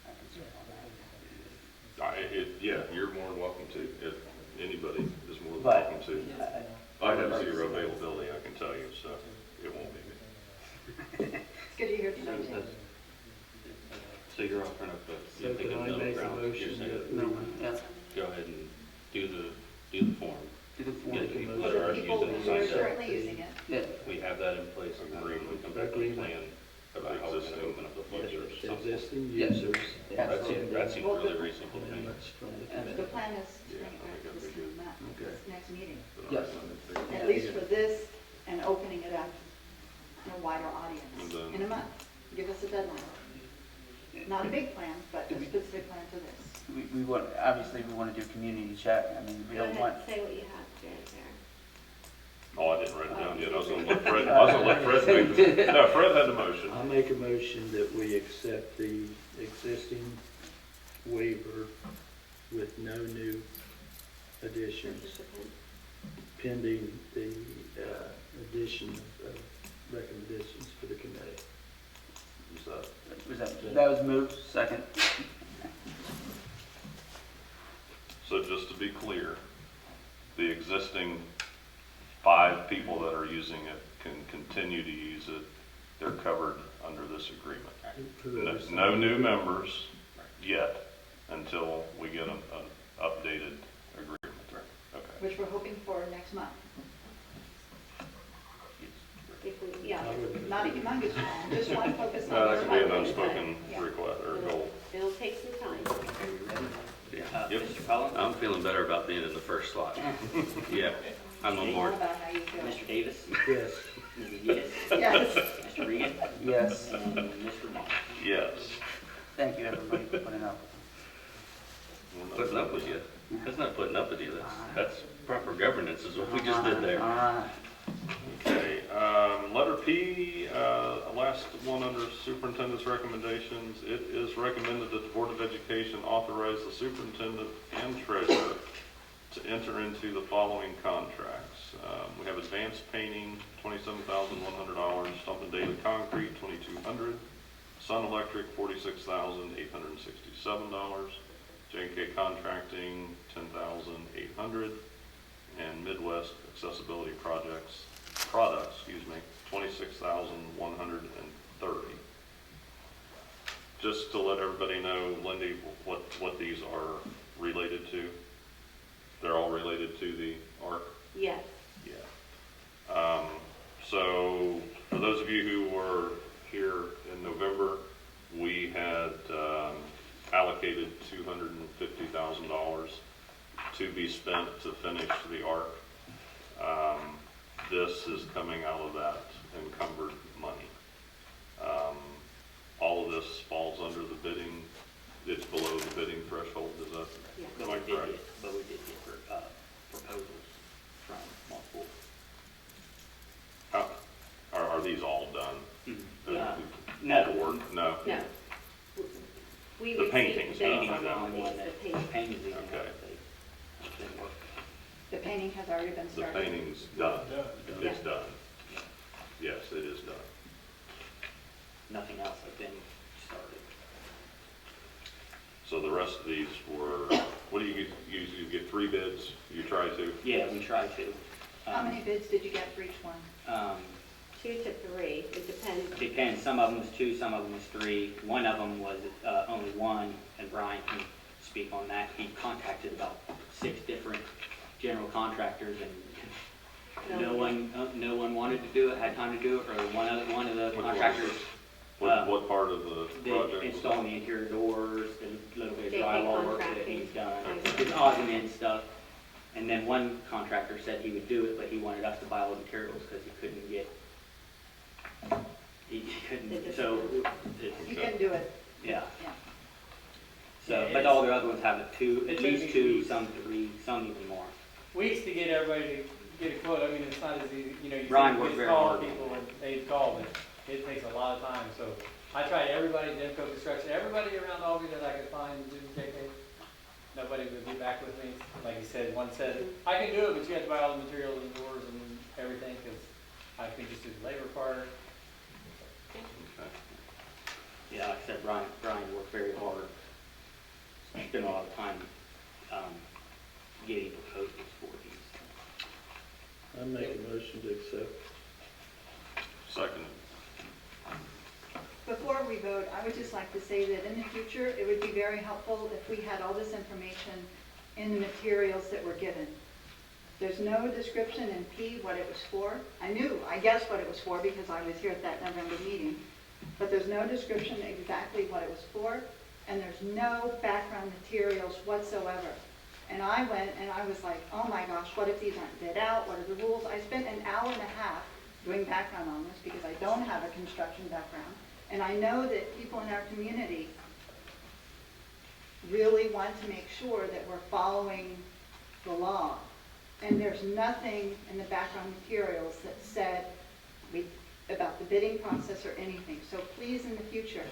can serve on Yeah, you're more than welcome to, if anybody is more than But- welcome to. that. I have zero availability, I can tell you, so it won't be me. It's good you're here tonight, you're offering up So you're can thinking I middle make a ground. You're motion saying that No, we yeah, go ahead and do the form. do the form. Get the Make a people motion. that are already People using it who are signed up. currently using it. Yeah, We have that in place, and then we come back with a plan about how we're gonna open up the floodgates. at some point. Existing Yes. users. Yeah. That seems Well, really reasonable to me. Amendments from the Yeah. The committee. plan is to Yeah, bring I it back think to that'd be good. this next meeting. Yes. At least for this and opening it up to a wider audience And then- in a month. Give us a deadline. Not a big plan, but a specific plan to this. we want, obviously, we want to do community check. I mean, we Go don't ahead want, and say what you have, Jared, there. Oh, I didn't write it down yet. I was gonna let Fred, I was gonna let Fred make the, no, Fred had the motion. I'll make a motion that we accept the existing waiver with no new additions, Participant. pending the addition of recommendations for the committee. that was moved, second. So just to be clear, the existing 5 people that are using it can continue to use it. They're covered under this agreement. Whoever's- No new members yet until we get an updated agreement. Okay. Which we're hoping for next month. If we, yeah. Not a humongous plan, just one focus on. No, that could be an your unspoken Yeah. request or It'll- goal. It'll take some time. Yeah. Yep. Mr. Cullen? I'm feeling better about being in the first slot. Yeah, I'm on board. How about how you feel? Mr. Davis? Yes. Mrs. Yedis? Yes. Mr. Regan? Yes, And Mr. Moss? Yes. thank you, everybody, for putting up. Putting up with you. That's not putting up with you. That's proper governance is what we just did there. All right. Okay, letter P, last one under superintendent's recommendations. It is recommended that the Board of Education authorize the superintendent and treasurer to enter into the following contracts. We have advanced painting, $27,100, Stump and Daily Concrete, $2,200, Sun Electric, $46,867, J&K Contracting, $10,800, and Midwest Accessibility Products, $26,130. Just to let everybody know, Lindy, what these are related to. They're all related to the ARC? Yes. Yeah. So for those of you who were here in November, we had allocated $250,000 to be spent to finish the ARC. This is coming out of that encumbered money. All of this falls under the bidding, it's below the bidding threshold, is that, Yeah. am I correct? But we did get proposals from multiple. How, are these all done? Yeah. All No. the work? No? No. We The received painting's bids done, on okay. all these, the paint. Paintings even Okay. though they didn't work. The painting has already been The started. painting's done. It's Yeah. done. Yes, it is done. Nothing else has been started. So the rest of these were, what do you usually get 3 bids? You try to? Yeah, we tried to. How many bids did you get for each one? 2 to 3, it depends. Depends, some of them was 2, some of them was 3. One of them was only 1, and Brian can speak on that. He contacted about 6 different general contractors, and no one wanted to do it, had time to do it, or one of the Which contractors. What part of the The project? was installing the interior doors, the little bit of JK drywall work that contracting. he's done, Okay. the odds and ends stuff. And then one contractor said he would do it, but he wanted us to buy all the materials because he couldn't get, he couldn't, so, You it's, can do it. yeah. Yeah. So, but all the other ones have it 2, at It least took me 2, weeks. some 3, some even more. Weeks to get everybody to get a quote, I mean, it's not as easy, you know, you Brian say worked just very call hard. people and they call, but it takes a lot of time, so I tried everybody, Demco Construction, everybody around Albany that I could find, didn't take it. Nobody would be back with me, like you said, one said, I can do it, but you have to buy all the materials and doors and everything, because I can just do the labor part. Okay. Yeah, like I said, Brian worked very hard. Spent a lot of time getting proposals for these. I make a motion to accept. Second. Before we vote, I would just like to say that in the future, it would be very helpful if we had all this information in the materials that were given. There's no description in P what it was for. I guessed what it was for because I was here at that November meeting. But there's no description exactly what it was for, and there's no background materials whatsoever. And I went and I was like, oh my gosh, what if these aren't bid out? What are the rules? I spent an hour and a half doing background on this because I don't have a construction background. And I know that people in our community really want to make sure that we're following the law. And there's nothing in the background materials that said about the bidding process or anything. So please, in the future,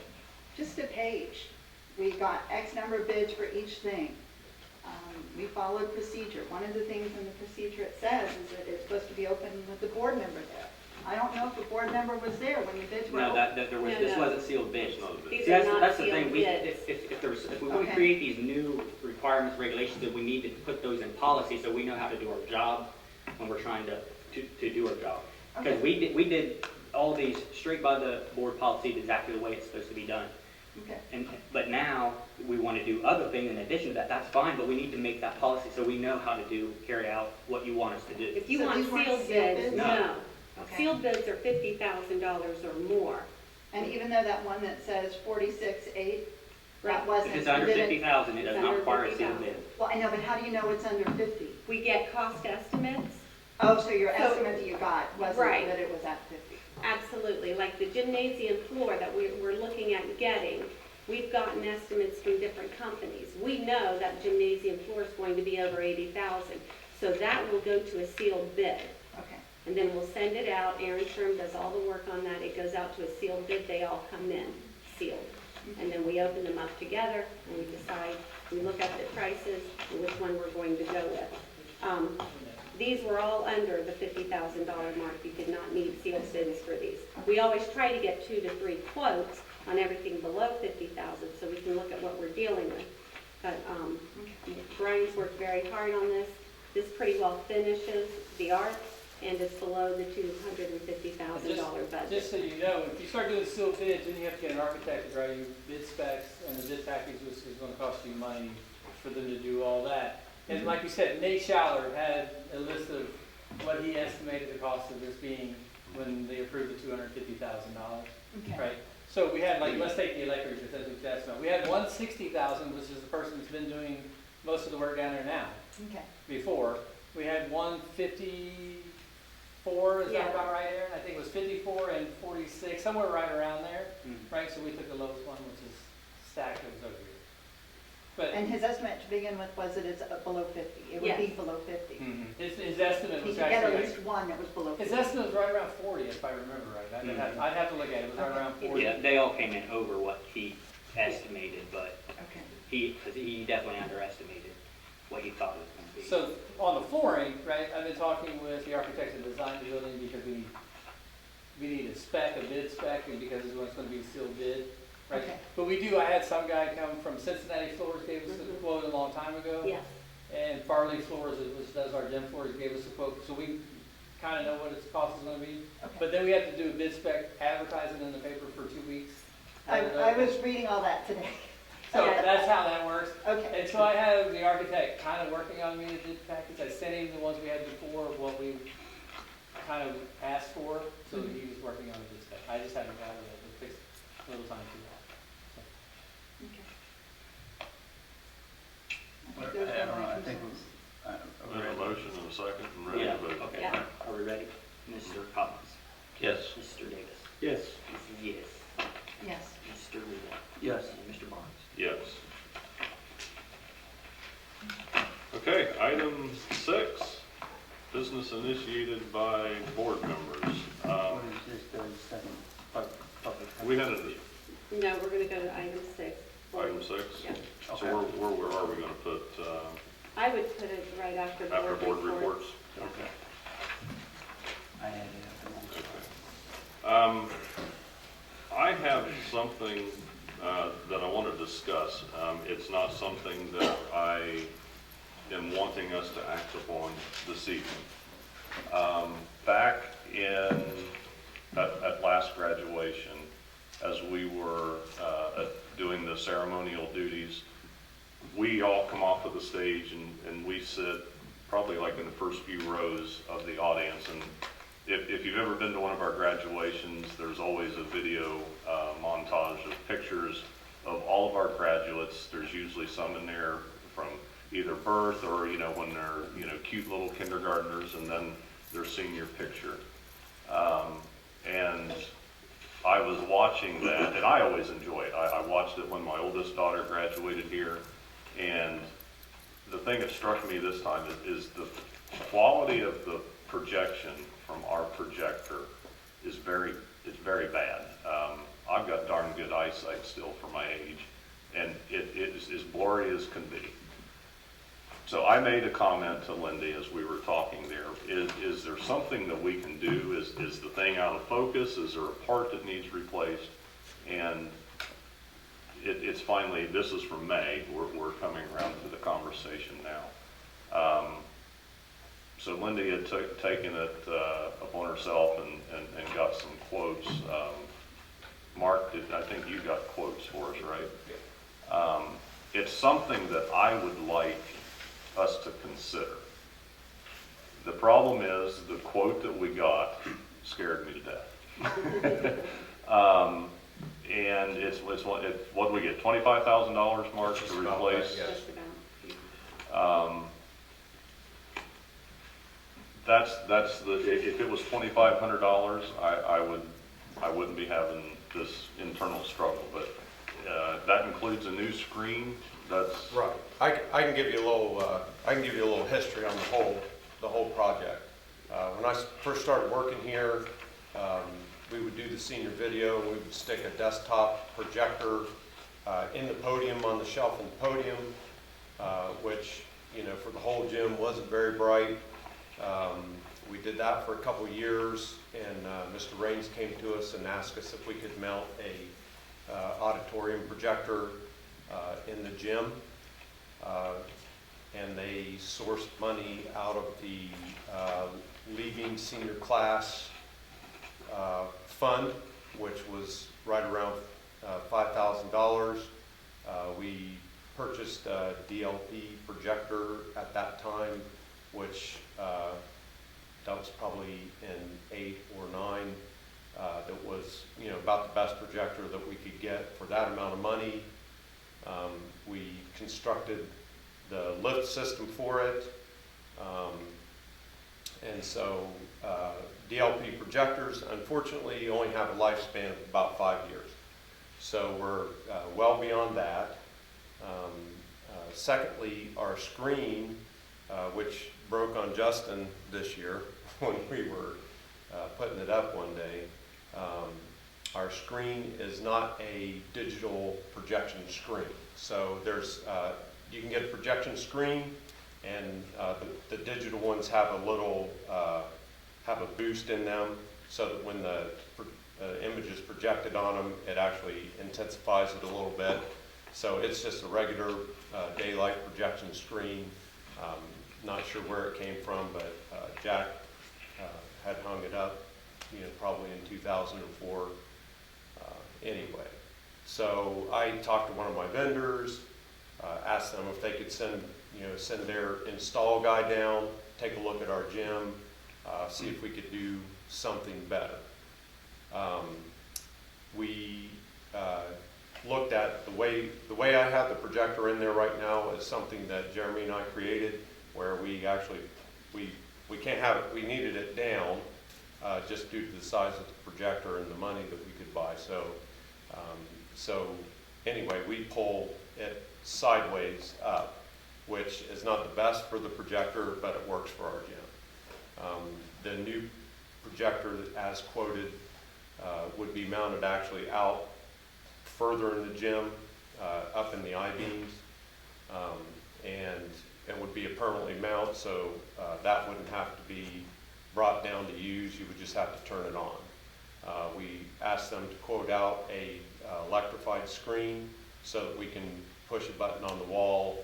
just a page. We got X number of bids for each thing. We followed procedure. One of the things in the procedure it says is that it's supposed to be open with the board member there. I don't know if the board member was there when the bids were No, open. this wasn't sealed bids. These See, are that's, not that's the sealed thing, bids. if we want Okay. to create these new requirements, regulations, that we need to put those in policy so we know how to do our job when we're trying to do our job. Because Okay. we did all these straight by the board policy exactly the way it's supposed to be done. Okay. But now we want to do other things in addition to that, that's fine, but we need to make that policy so we know how to carry out what you want us to do. If you So want these weren't sealed sealed bids, bids? no. Okay. Sealed bids are $50,000 or more. And even though that one that says 46.8, that Right. wasn't. If it's under didn't- 50,000, it does It's not under require a sealed 50,000. bid. Well, I know, but how do you know it's under 50? We get cost estimates. Oh, so your So- estimate that you got wasn't Right. that it was at 50? Absolutely, like the gymnasium floor that we're looking at getting, we've gotten estimates from different companies. We know that gymnasium floor is going to be over 80,000, so that will go to a sealed bid. Okay. And then we'll send it out, Aaron Sherm does all the work on that, it goes out to a sealed bid, they all come in sealed. And then we open them up together, and we decide, we look at the prices, and which one we're going to go with. These were all under the $50,000 mark, you did not need sealed bids for these. We always try to get 2 to 3 quotes on everything below 50,000, so we can look at what we're dealing with. But Brian's worked very hard on this. This pretty well finishes the art, and it's below the $250,000 budget. Just so you know, if you start doing sealed bids, then you have to get an architect to draw you bid specs, and the bid package is gonna cost you money for them to do all that. And like you said, Nate Schaller had a list of what he estimated the cost of this being when they approved the $250,000, Okay. right? So we had, like, let's take the electric, if that's what you're asking about. We had 160,000, which is the person that's been doing most of the work down there now, Okay. before. We had 154, is Yeah. that about right, Aaron? I think it was 54 and 46, somewhere right around there, Mhm. right? So we took the lowest one, which is stacked, it was over here. But And his estimate to begin with was that it's below 50. It would be Yes. below 50. his estimate He was could get at actually, least one that was below 50. his estimate was right around 40, if I remember right. I'd have to look at it, it was right around 40. Yeah, they all came in over what he estimated, but Okay. he definitely underestimated what he thought it was going to be. So on the flooring, right, I've been talking with the architects that designed the building because we need a spec, a bid spec, and because it's going to be a sealed bid, right? Okay. But I had some guy come from Cincinnati Floors, gave us a quote a long time ago. Yes. And Farley Floors, which does our gym floors, gave us a quote, so we kind of know what its cost is going to be. Okay. But then we have to do a bid spec, advertise it in the paper for 2 weeks. I was reading all that today. So Yeah. that's how that works. Okay. And so I have the architect kind of working on me a bid package. I sent him the ones we had before, what we kind of asked for, so he was working on a bid spec. I just haven't got it yet, it takes a little time to do. I think those I were don't know, my I think concerns. We have a motion and a second and ready Yeah, to vote. okay. Yeah. Are we ready? Mr. Collins? Yes. Mr. Davis? Yes. Mrs. Yes. Yes. Mr. Rivera? Yes. And Mr. Barnes? Yes. Okay, item 6, business initiated by board members. What is this, the second public? We had No, we're gonna go to item 6. item 6. Yeah. So where are we going to put I would put it right after after board reports? Okay. I had it after one. I have something that I want to discuss. It's not something that I am wanting us to act upon this evening. Back at last graduation, as we were doing the ceremonial duties, we all come off of the stage and we sit probably like in the first few rows of the audience. And if you've ever been to one of our graduations, there's always a video montage of pictures of all of our graduates. There's usually some in there from either birth or, when they're, cute little kindergartners, and then their senior picture. And I was watching that, and I always enjoy it. I watched it when my oldest daughter graduated here, and the thing that struck me this time is the quality of the projection from our projector is very bad. I've got darn good eyesight still for my age, and it is as blurry as can be. So I made a comment to Lindy as we were talking there. Is there something that we can do? Is the thing out of focus? Is there a part that needs replaced? And it's finally, this is from May, we're coming around to the conversation now. So Lindy had taken it upon herself and got some quotes. Mark, I think you got quotes for us, right? It's something that I would like us to consider. The problem is the quote that we got scared me to death. And it's what do we get? $25,000, Mark, to replace. Yes. Just about. That's the. If it was $2,500, I wouldn't be having this internal struggle. But that includes a new screen. That's Right. I can give you a little history on the whole project. When I first started working here, we would do the senior video, and we would stick a desktop projector in the podium, on the shelf in the podium, which, for the whole gym wasn't very bright. We did that for a couple years, and Mr. Raines came to us and asked us if we could mount a auditorium projector in the gym. And they sourced money out of the leaving senior class fund, which was right around $5,000. We purchased a DLP projector at that time, which that was probably in 8 or 9. That was, about the best projector that we could get for that amount of money. We constructed the lift system for it. And so DLP projectors, unfortunately, only have a lifespan of about 5 years. So we're well beyond that. Secondly, our screen, which broke on Justin this year when we were putting it up one day, our screen is not a digital projection screen. So there's, you can get a projection screen, and the digital ones have a little, have a boost in them, so that when the image is projected on them, it actually intensifies it a little bit. So it's just a regular daylight projection screen. Not sure where it came from, but Jack had hung it up, probably in 2004. Anyway, so I talked to one of my vendors, asked them if they could send their install guy down, take a look at our gym, see if we could do something better. We looked at the way I have the projector in there right now is something that Jeremy and I created, where we actually we can't have it. We needed it down just due to the size of the projector and the money that we could buy. So anyway, we pull it sideways up, which is not the best for the projector, but it works for our gym. The new projector, as quoted, would be mounted actually out further in the gym, up in the I-beams, and it would be a permanently mount, so that wouldn't have to be brought down to use. You would just have to turn it on. We asked them to quote out a electrified screen so that we can push a button on the wall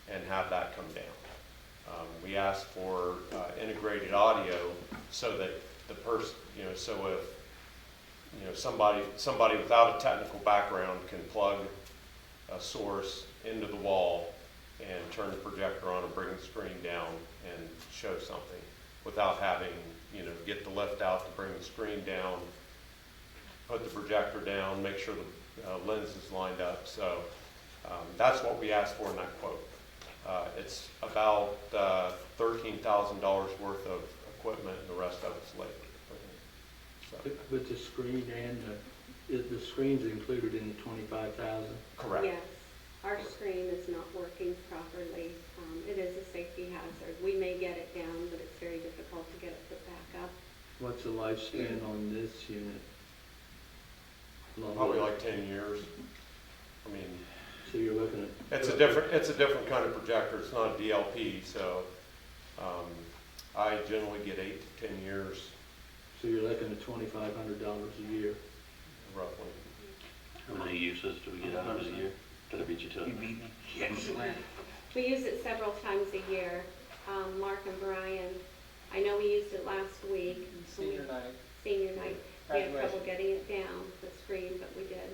and have that come down. We asked for integrated audio so that the person, so you know, somebody without a technical background can plug a source into the wall and turn the projector on and bring the screen down and show something without having, you know, get the lift out to bring the screen down, put the projector down, make sure the lens is lined up. So that's what we asked for in that quote. It's about $13,000 worth of equipment, and the rest of it's labor. So, But the screen and the screen's included in the 25,000? correct. Yes, our screen is not working properly. It is a safety hazard. We may get it down, but it's very difficult to get it put back up. What's the lifespan on this unit? Probably like 10 years. I mean, So you're looking at... it's a different kind of projector. It's not a DLP, so I generally get 8 to 10 years So you're looking at $2,500 a year. roughly. How many uses do we get out of it a year? Did I beat you to You it? beat me. Yes. We use it several times a year. Mark and Brian, I know we used it last week. Senior night. Senior night. We had trouble Graduation. getting it down, the screen, but we did.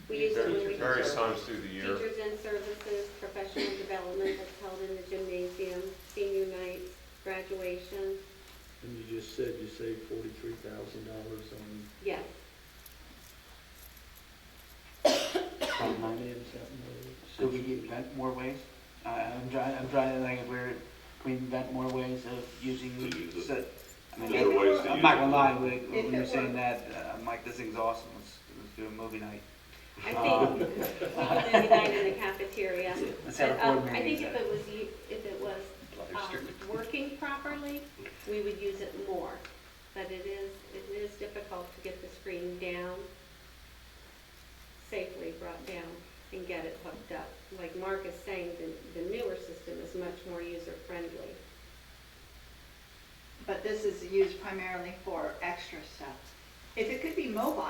We use it when we Various times through the year. teachers in services, professional development that's held in the gymnasium, senior nights, graduation. And you just said you saved $43,000 on Yes. money and something. So we invent more ways? I'm trying to think if we invent more ways of using, To use it. so- I mean, There are ways to I'm use not it. gonna lie, If when it you're were- saying that, I'm like, this thing's awesome, let's do a movie night. I think we could maybe dine in the cafeteria. Let's have a But, board I think meeting. if it was working properly, we would use it more. But it is difficult to get the screen down, safely brought down, and get it hooked up. Like Mark is saying, the newer system is much more user-friendly. But this is used primarily for extra stuff. If it could be mobile,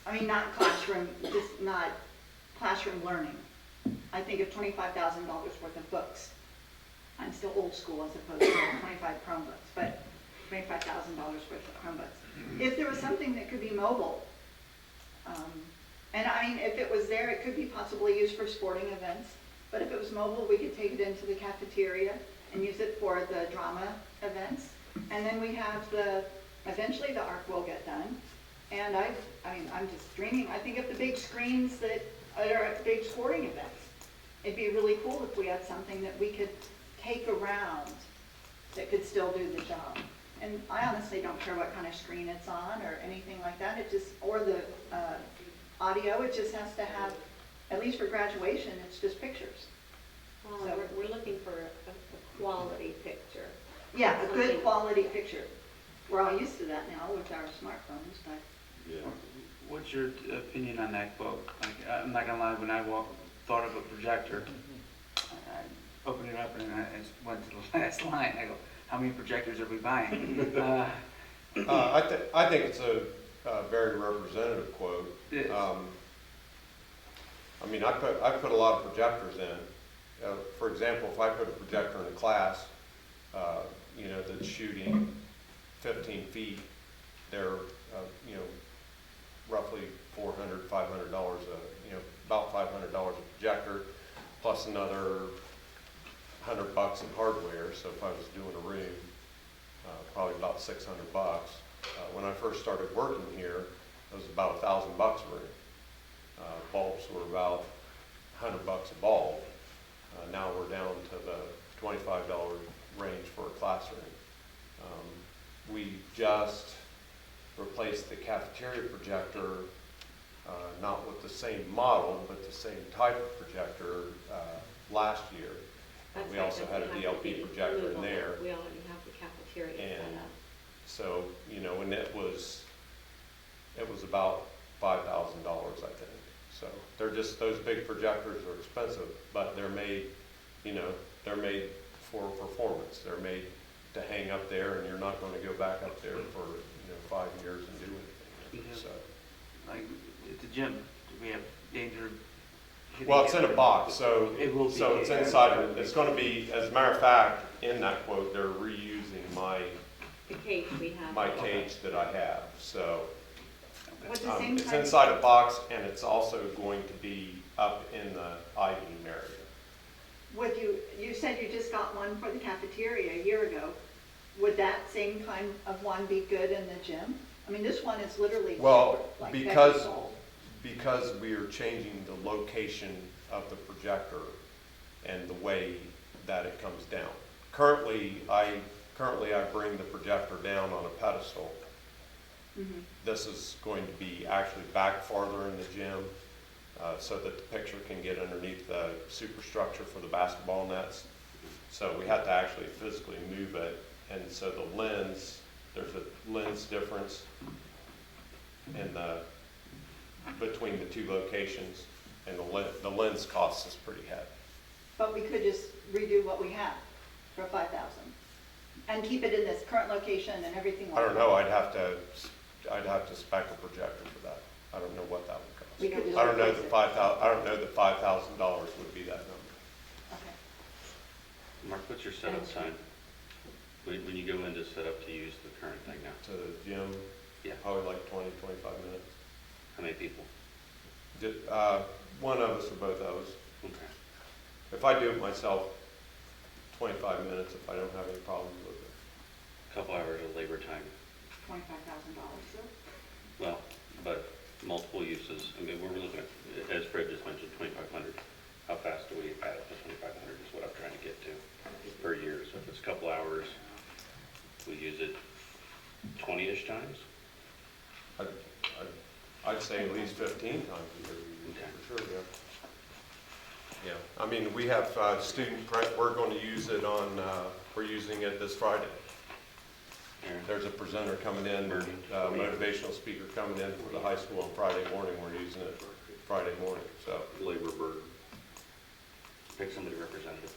I mean, not classroom, just not classroom learning. I think of $25,000 worth of books. I'm still old school as opposed to 25 Chromebooks, but $25,000 worth of Chromebooks. If there was something that could be mobile, and I mean, if it was there, it could be possibly used for sporting events. But if it was mobile, we could take it into the cafeteria and use it for the drama events. And then we have eventually the ARC will get done. And I mean, I'm just dreaming. I think of the big screens that are at big sporting events. It'd be really cool if we had something that we could take around that could still do the job. And I honestly don't care what kind of screen it's on or anything like that. It just, or the audio, it just has to have, at least for graduation, it's just pictures. Well, So- we're looking for a quality picture. Yeah, a good Something- quality picture. We're all used to that now with our smartphones, but Yeah. What's your opinion on that quote? Like, I'm not gonna lie, when I thought of a projector, I opened it up and I just went to the last line. I go, how many projectors are we buying? I think it's a very representative quote. It is. I mean, I put a lot of projectors in. For example, if I put a projector in a class, you know, that's shooting 15 feet, they're, you know, roughly $400, $500 you know, about $500 a projector, plus another $100 in hardware. So if I was doing a room, probably about $600. When I first started working here, it was about $1,000 a room. Bulbs were about $100 a bulb. Now we're down to the $25 range for a classroom. We just replaced the cafeteria projector, not with the same model, but the same type of projector last year. That's We right, also had a because we have to DLP be projector in movable. there. We already have the cafeteria set And up. so, you know, and it was about $5,000, I think. So they're just, those big projectors are expensive, but they're made, you know, they're made for performance. They're made to hang up there, and you're not going to go back up there for, you know, 5 years and do anything. Yeah. So, Like, at the gym, do we have danger? hitting well, it's it? in a box, so It will be. so it's inside of it. It's going to be, as a matter of fact, in that quote, they're reusing my The cage we have. cage that I have. So With the same It's kind of- inside a box, and it's also going to be up in the eating area. Would you said you just got one for the cafeteria a year ago. Would that same kind of one be good in the gym? I mean, this one is literally Well, like Becky because sold. we are changing the location of the projector and the way that it comes down. Currently, I bring the projector down on a pedestal. Mhm. This is going to be actually back farther in the gym, so that the picture can get underneath the superstructure for the basketball nets. So we had to actually physically move it, and so the lens, there's a lens difference between the two locations, and the lens cost is pretty heavy. But we could just redo what we have for 5,000 and keep it in this current location and everything like I that. don't know, I'd have to spec a projector for that. I don't know what that would We cost. could just I don't know replace that it. $5,000 would be that number. Okay. Mark, what's your setup time? When you go in to set up to use the current thing now? To the gym, Yeah. probably like 20, 25 minutes. How many people? One of us or both of us. Okay. If I do it myself, 25 minutes if I don't have any problems with it. Couple hours of labor time. $25,000 still? Well, but multiple uses. I mean, we're looking at, as Fred just mentioned, 2,500. How fast do we add up to 2,500 is what I'm trying to get to per year. So if it's a couple hours, we use it 20-ish times. I'd say at least 15 times a year, Okay. for sure, yeah. Yeah, I mean, we have student prep, we're going to use it on, we're using it this Friday. Aaron? There's a presenter coming in, motivational speaker coming in for the high school on Friday morning. We're using it Friday morning, so. Labor burden. Pick somebody representative,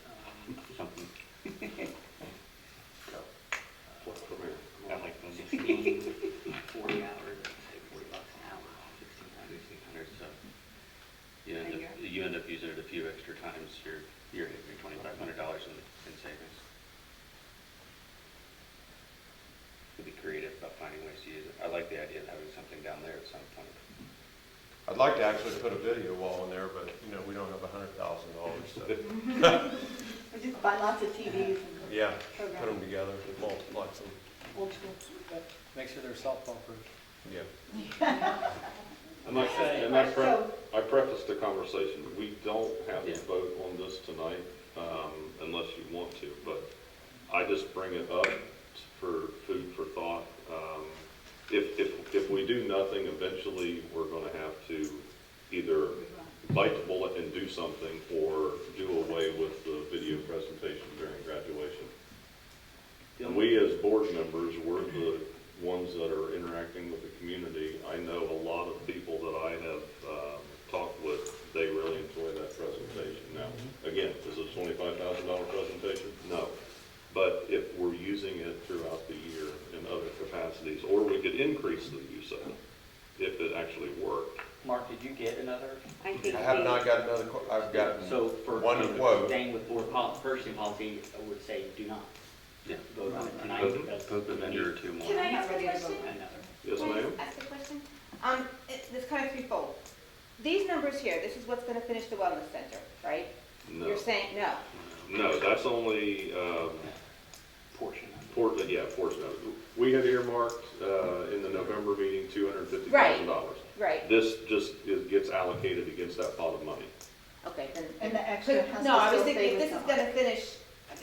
something. I like those. 40 hours, say $40 an hour, 16 times. 1,600, so you end up using it a few extra times, you're hitting your $2,500 in savings. Could be creative about finding ways to use it. I like the idea of having something down there at some point. I'd like to actually put a video wall in there, but, you know, we don't have $100,000, so. We just buy lots of TVs and Yeah, put program. them together, multiplex them, Old school. Make sure they're softball proof. yeah. And I So- prefaced the conversation, we don't have to Yeah. vote on this tonight, unless you want to, but I just bring it up for food for thought. If we do nothing, eventually, we're gonna have to either bite the bullet and do something, or do away with the video presentation during graduation. And we, as board members, we're the ones that are interacting with the community. I know a lot of people that I have talked with, they really enjoy that presentation. Now, again, is it a $25,000 presentation? No. But if we're using it throughout the year in other capacities, or we could increase the use of it, if it actually worked. Mark, did you get another? I think I have not got another, I've gotten So for one quote. staying with board purchasing policy, I would say do not Yeah. vote on it tonight. Mhm. because Vote the vendor or two more. Can I I'm not ask a ready to question? vote. another. Yes, Can I ma'am? ask a question? It's kind of threefold. These numbers here, this is what's gonna finish the wellness center, right? No. You're saying, no. No, that's only, Portion of it. portion of it. We had earmarked, in the November meeting, $250,000. Right, This just gets allocated against that pot of money. okay, then. And the extra has No, to I was still thinking, stay if this with is the- gonna finish,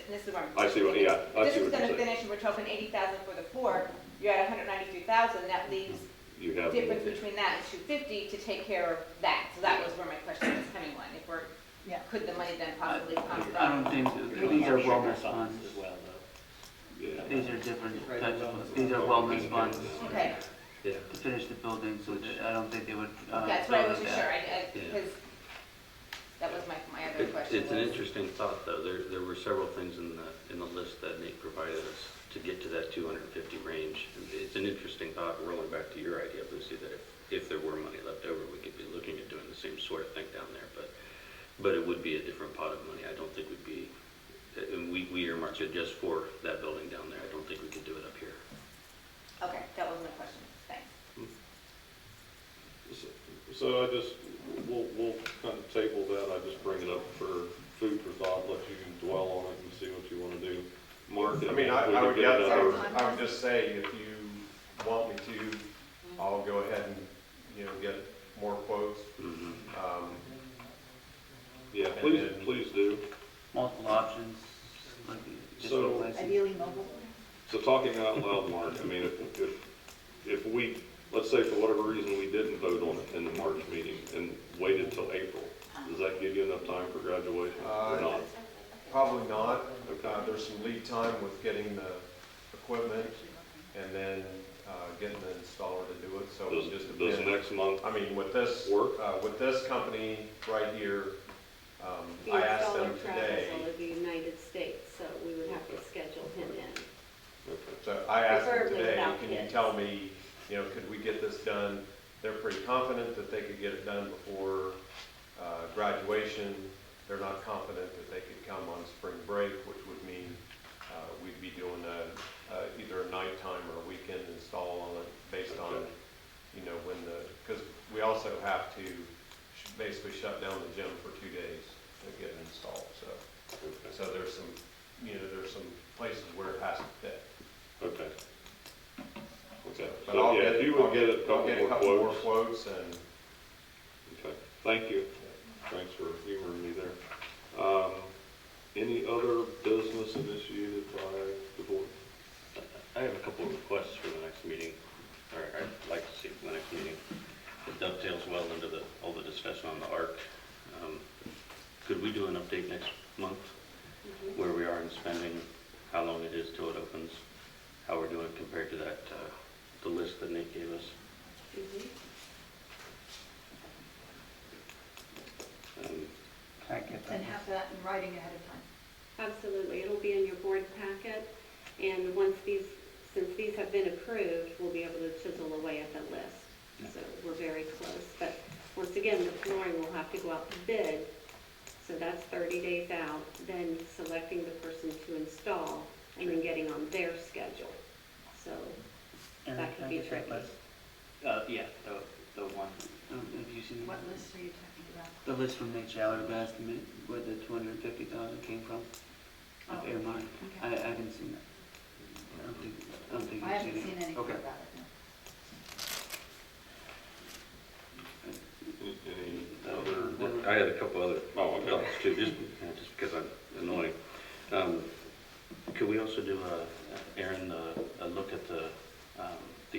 this is where I'm. I see what- thinking. yeah, I This see is what you're gonna saying. finish, and we're talking 80,000 for the four, you're at 193,000, that leaves You have. difference between that and 250 to take care of that. So that was where my question was coming on, if we're, Yeah. could the money then possibly come from? I don't think, these are wellness funds. As well, though. Yeah. These are different types of, these are wellness funds Okay, Yeah. to finish the building, so I don't think they would. that's what I wasn't that. sure, Yeah. because that was my other question. It's an was- interesting thought, though. There were several things in the list that Nate provided us to get to that 250 range. It's an interesting thought, rolling back to your idea, Lucy, that if there were money left over, we could be looking at doing the same sort of thing down there. But it would be a different pot of money. I don't think we'd be, and we earmarked it just for that building down there. I don't think we could do it up here. Okay, that was my question, thanks. So we'll kind of table that, I just bring it up for food for thought, let you dwell on it and see what you want to do. Mark? I mean, I we would could guess, get it I would just say, if you want me to, I'll go ahead and, you know, get more quotes. Mhm. And Please, then- please do. Multiple options, like, just So- replacing. Ideally mobile. So talking out loud, Mark, I mean, if we, let's say for whatever reason, we didn't vote on it in the March meeting and waited till April, does that give you enough time for graduation or not? Probably not. Okay. There's some lead time with getting the equipment and then getting the installer to do it, so it just Does depends. next month I mean, with this company right here, The I asked them installer travels today, all over the United States, so we would have to schedule him in. okay. so I asked them Preferably today, without can you kids. tell me, you know, could we get this done? They're pretty confident that they could get it done before graduation. They're not confident that they could come on spring break, which would mean we'd be doing either a nighttime or a weekend install on it based on, Okay. you know, because we also have to basically shut down the gym for 2 days to get it installed, so. Okay. So there's some, you know, there's some places where it has to fit. Okay. Okay. But So, I'll yeah, get, if you would I'll get get a a couple more quotes. quotes and. Okay, thank you. Thanks for humoring me there. Any other business initiated by the board? I have a couple of requests for the next meeting, or I'd like to see for the next meeting. It dovetails well into all the discussion on the ARC. Could we do an update next month, where we are in spending, how long it is till it opens, how we're doing compared to that, the list that Nate gave us? Mhm. Can I get that? And have that in writing ahead of time. Absolutely, it'll be in your board packet, and since these have been approved, we'll be able to chisel away at the list. So we're very close, but once again, the flooring will have to go out to bid, so that's 30 days out, then selecting the person to install, and then getting on their schedule. So Aaron, that can could I be get that tricky. list? Yeah, the one. Have you seen it? What list are you talking about? The list from Nate Schaller, the estimate, where the 250,000 came from, of Oh, Airmont. I okay. haven't seen that. I don't think I you've haven't seen it. anything Okay. about it, no. Any other? I had a couple other Oh, okay. thoughts too, just because I'm annoying. Could we also do Aaron, a look at the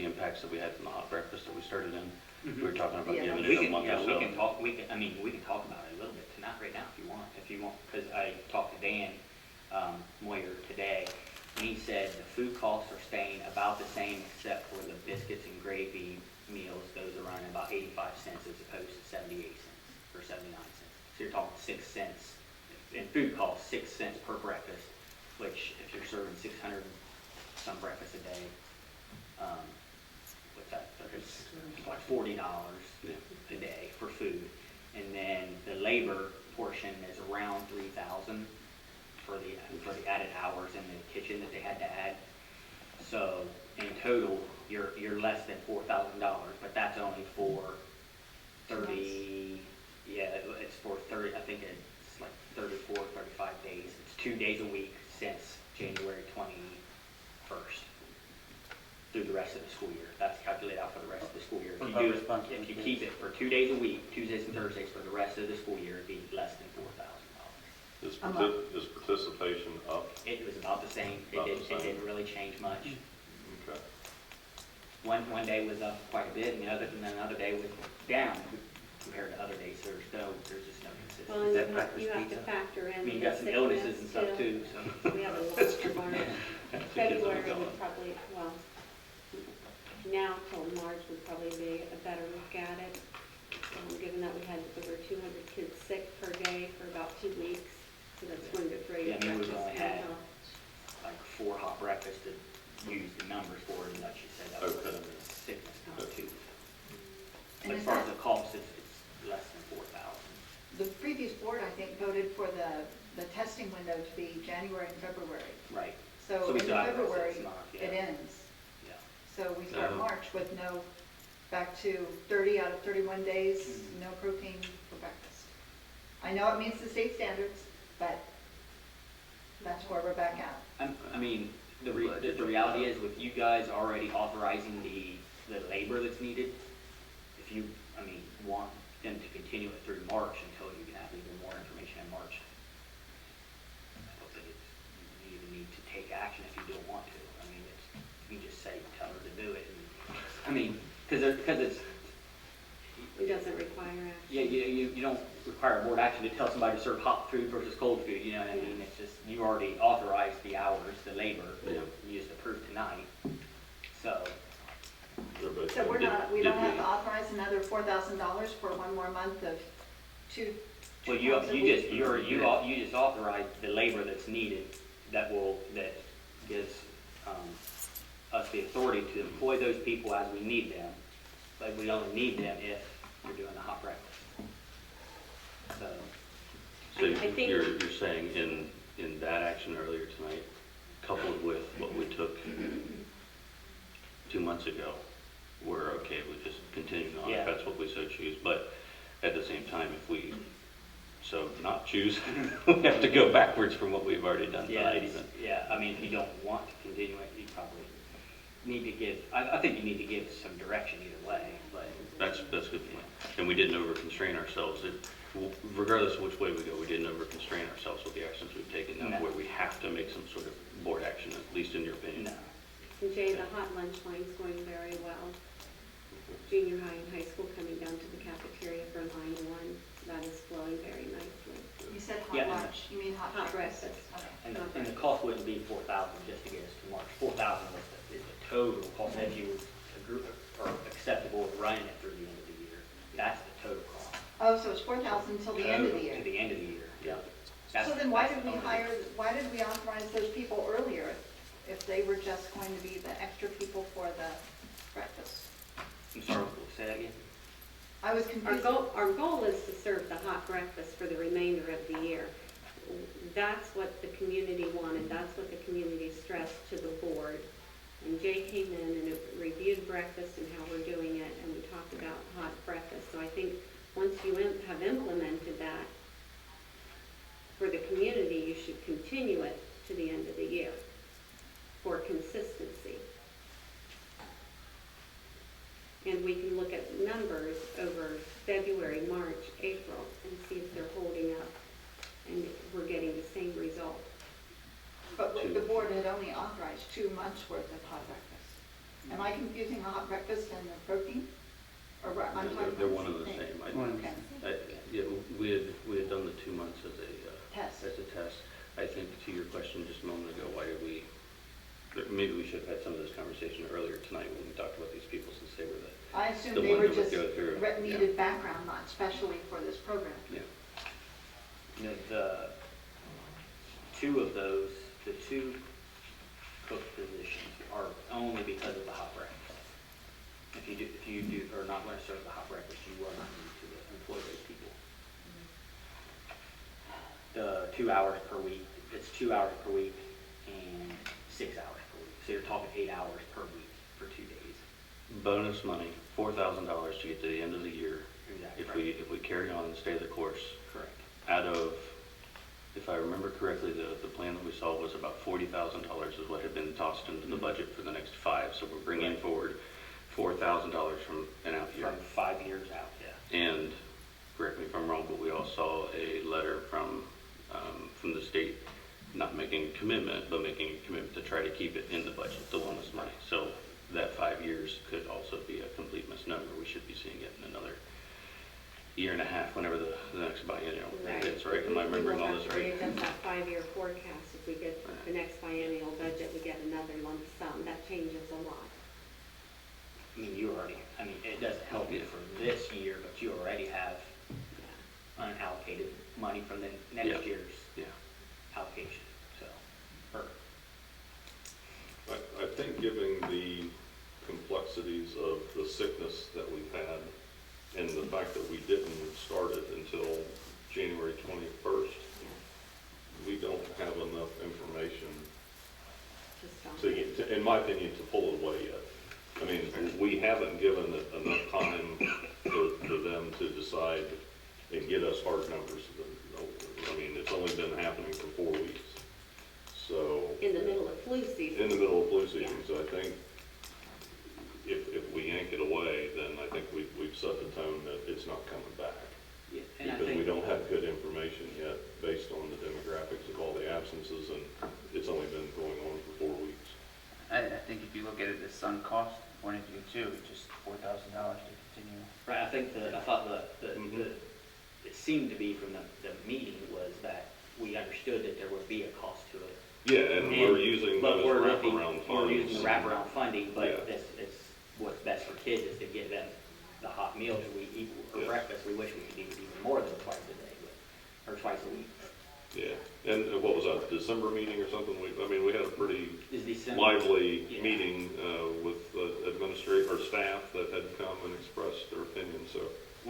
impacts that we had from the hot breakfast that we started in? We were talking about Yeah. giving We it a can, month or yeah, so. we can talk, we can talk about it a little bit tonight, right now, if you want, because I talked to Dan Moyer today, and he said the food costs are staying about the same, except for the biscuits and gravy meals, those are running about 85 cents as opposed to 78 cents, or 79 cents. So you're talking 6 cents, in food costs, 6 cents per breakfast, which if you're serving 600 some breakfasts a day, what's that, it's like $40 a day for food. And then the labor portion is around 3,000 for the added hours in the kitchen that they had to add. So in total, you're less than $4,000, but that's only for 30, yeah, it's for 30, I think it's like 34, 35 days. It's 2 days a week since January 21st. Through the rest of the school year. That's calculated out for the rest of the school year. For If both you do, responsible if you kids. keep it for 2 days a week, Tuesdays and Thursdays for the rest of the school year, it'd be less than $4,000. Is participation up? It was about the same. About the It same. didn't really change much. Okay. One day was up quite a bit, and then another day was down compared to other days. There's just no Well, consistency. and breakfast you have to pizza? factor in. I mean, you the got some illnesses and sickness, stuff too, so. We have a lot for March. The kids February are would gone. probably, well, now till March would probably be a better look at it. Given that we had over 200 kids sick per day for about 2 weeks, so that's when the three Yeah, I mean, we've breakfast only had comes off. like 4 hot breakfasts to use the numbers for, and like she said, that was because of the sickness count too. And But as is far as that- the cost, it's less than 4,000. The previous board, I think, voted for the testing window to be January and February. Right. So we in still have the rest of February, this month, it yeah. ends. Yeah. So we start Uh-huh. March with no back to 30 out of 31 days, no protein for breakfast. I know it meets the state standards, but that's where we're back at. I mean, the reality is with you guys already authorizing the labor that's needed, if you, want them to continue it through March until you have even more information in March, I don't think you even need to take action if you don't want to. You can just say, tell her to do it. Because it's, It doesn't require action. yeah, you don't require board action to tell somebody to serve hot food versus cold food, you know what I mean? It's just, you already authorized the hours, the labor, Yeah. you just approved tonight. So, So we don't have to authorize another $4,000 for one more month of two well, times a week? you just authorized the labor that's needed that gives, us the authority to employ those people as we need them. But we only need them if you're doing the hot breakfast. So, So I think- you're saying in that action earlier tonight, coupled with what we took 2 months ago, we're okay with just continuing on, Yeah. if that's what we so choose. But at the same time, if we so not choose, we have to go backwards from what we've already done tonight even. if you don't want to continue it, you probably need to give, I think you need to give some direction either way, but. That's a good point. And we didn't over-constrain ourselves. Regardless of which way we go, we didn't over-constrain ourselves with the actions we've taken now, No. where we have to make some sort of board action, at least in your opinion. No. And Jay, the hot lunch line's going very well. Junior high and high school coming down to the cafeteria for line one, that is flowing very nicely. You said Yeah, hot and lunch, you mean hot Hot breakfast? breakfast. Okay. And the cost wouldn't be 4,000 just to get us to March. 4,000 is the total cost if you are acceptable with running it through the end of the year. That's the total cost. Oh, so it's 4,000 until the end of the To year? the end of the year, yeah. So then why did we authorize those people earlier if they were just going to be the extra people for the breakfast? I'm sorry, say that again? I was confused. Our goal is to serve the hot breakfast for the remainder of the year. That's what the community wanted, that's what the community stressed to the board. And Jay came in and reviewed breakfast and how we're doing it, and we talked about hot breakfast. So I think once you have implemented that for the community, you should continue it to the end of the year for consistency. And we can look at numbers over February, March, April, and see if they're holding up and we're getting the same result. But the board had only authorized 2 months' worth of hot breakfast. Am I confusing the hot breakfast and the protein? Or I'm talking They're about one and the thing? same. Okay. Yeah, we had done the 2 months as a Test. test. I think to your question just a moment ago, why did maybe we should have had some of this conversation earlier tonight when we talked about these people, since they were I assumed the they ones were that would just go through, needed background, not specially for this program. yeah. The two of those, the two cook positions are only because of the hot breakfast. If you are not going to serve the hot breakfast, you are not need to employ those people. The 2 hours per week, it's 2 hours per week and 6 hours per week. So you're talking 8 hours per week for 2 days. Bonus money, $4,000 to get to the end of the year. Exactly. If we carry on and stay the course. Correct. Out of, if I remember correctly, the plan that we saw was about $40,000 is what had been tossed into the budget for the next 5. So we're bringing forward $4,000 from an out year. From 5 years out, yeah. And correct me if I'm wrong, but we all saw a letter from the state not making a commitment, but making a commitment to try to keep it in the budget, the wellness money. So that 5 years could also be a complete misnomer. We should be seeing it in another year and a half, whenever the next biennial hits, right? Am I remembering all this right? That's that 5-year forecast. If we get the next biennial budget, we get another lump sum. That changes a lot. It doesn't help you for this year, but you already have unallocated money from the next Yeah. year's Yeah. allocation, so. or- I think given the complexities of the sickness that we've had and the fact that we didn't start it until January 21st, we don't have enough information To stop. in my opinion, to pull it away yet. I mean, we haven't given it enough time for them to decide and get us hard numbers. I mean, it's only been happening for 4 weeks. So, In the middle of flu season. in the middle of flu season, so I think if we yank it away, then I think we've set the tone that it's not coming back. Yeah, and I Because we think, don't have good information yet based on the demographics of all the absences, and it's only been going on for 4 weeks. I think if you look at it as sunk cost point of view too, it's just $4,000 to continue. right, I thought the, Mhm. it seemed to be from the meeting was that we understood that there would be a cost to it. Yeah, and we're using But those we're looking- wraparound funds. We're using the wraparound funding, but Yeah. it's what's best for kids is to give them the hot meals we eat for Yeah. breakfast. We wish we could eat even more than twice a day, or twice a week. Yeah, and what was that, December meeting or something? We had a pretty Is December. lively Yeah. meeting with administrative or staff that had come and expressed their opinion, so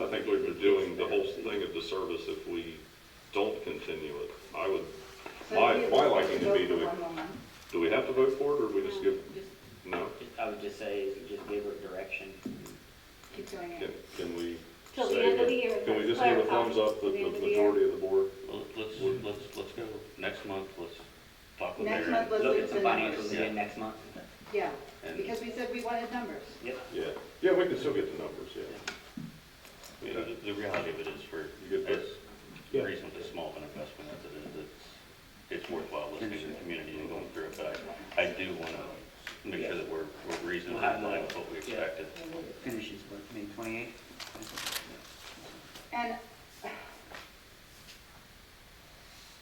I think we were doing the whole thing a disservice if we don't continue it. I would, So my do you liking vote to be, for one more month? do we have to vote for it, or we just give, no? I would just say, is just give her direction. Keep doing it. Can we Till the say end of that- the year, Can we let's just give a clarify. thumbs up Till that the the end of the year. majority of the board? Well, let's go next month, let's talk with Next Mary. month, let's Look look at at some the financials numbers. again next month. Yeah, And- because we said we wanted numbers. Yep. Yeah, we can still get the numbers, yeah. I mean, the reality of it is for, You get as this? reasonably small of an investment as it is, it's worthwhile listening to the community and going through it, but I do want to make sure that we're reasonably in line with what we expected. Finishes, what, May 28th? And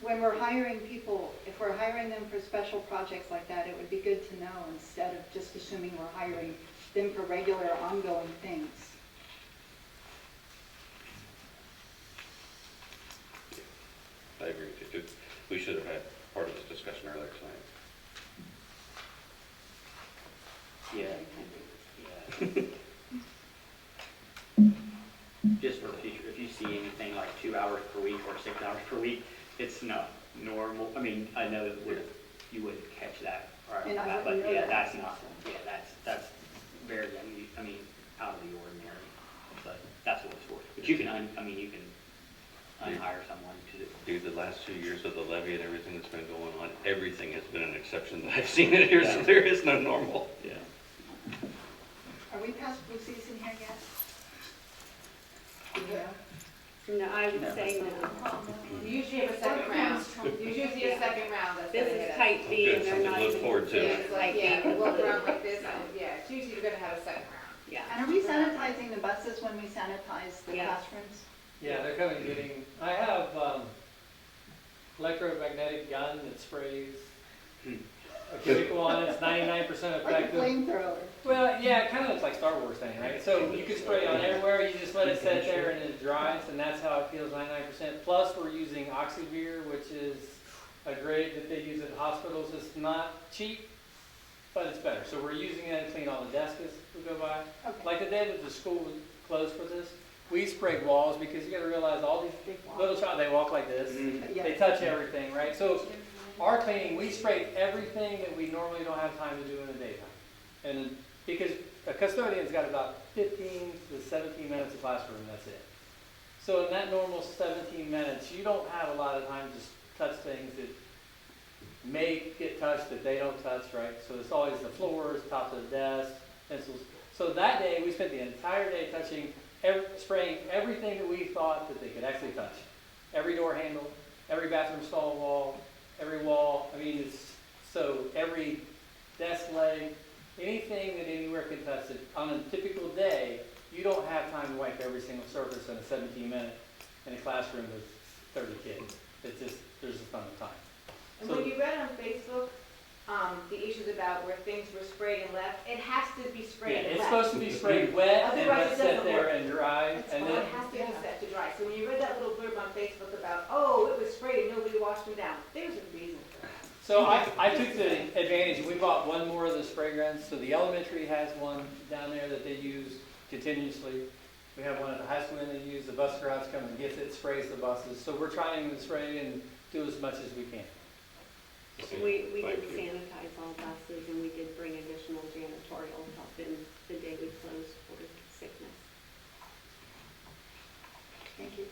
when we're hiring people, if we're hiring them for special projects like that, it would be good to know instead of just assuming we're hiring them for regular ongoing things. I agree with you. We should have had part of this discussion earlier tonight. Yeah. Just for the future, if you see anything like 2 hours per week or 6 hours per week, it's not normal. I mean, I know it would, you wouldn't catch that, right? And I But wouldn't know yeah, that. that's not, that's very, out of the ordinary. But that's what it's for. But you can, you can unhire someone to do. Dude, the last 2 years of the levy and everything that's been going on, everything has been an exception that I've seen it here, so Yeah. there is no normal. Yeah. Are we past flu season here yet? Yeah. No, I would say no. You usually have a second round. There's usually a second round that's This gonna hit is us. type B and Good, they're something not to look even. forward to. Yeah, it's like, yeah, we walk around like this, and yeah, it's usually you're gonna have a second round. Yeah. And are we sanitizing the buses when we sanitize the Yeah. classrooms? Yeah, they're coming and getting, I have electromagnetic gun that sprays a chemical on it, it's 99% Like a effective. flamethrower. Well, yeah, it kind of looks like Star Wars thing, right? So you can spray on everywhere, you just let it sit there and it dries, and that's how it feels, 99%. Plus, we're using Oxyvir, which is a grade that they use at hospitals. It's not cheap, but it's better. So we're using it to clean all the desks as we go by. Okay. Like the day that the school was closed for this, we sprayed walls because you gotta realize all these little child, they walk like this. Yeah. They touch everything, right? So our cleaning, we sprayed everything that we normally don't have time to do in the daytime. And because a custodian's got about 15 to 17 minutes of classroom, that's it. So in that normal 17 minutes, you don't have a lot of time to just touch things that may get touched that they don't touch, right? So it's always the floors, tops of the desks, pencils. So that day, we spent the entire day spraying everything that we thought that they could actually touch. Every door handle, every bathroom stall wall, every wall. I mean, so every desk leg, anything that anywhere can touch it. On a typical day, you don't have time to wipe every single surface in a 17-minute in a classroom with 30 kids. It's just, there's just not enough time. And So- when you read on Facebook, the issues about where things were sprayed and left, it has to be Yeah, sprayed and it's left. supposed to be sprayed wet and Otherwise, let it sit doesn't there work. and dry, and It then, has to be set to dry. So when you read that little blurb on Facebook about, oh, it was sprayed and nobody washed them down, there's a reason for that. so I took the advantage, we bought one more of the spray guns, so the elementary has one down there that they use continuously. We have one at the high school that they use, the bus garage comes and gets it, sprays the buses, so we're trying to spray and do as much as we can. We did Thank you. sanitize all buses, and we did bring additional janitorial help in the day we closed for sickness. Thank you.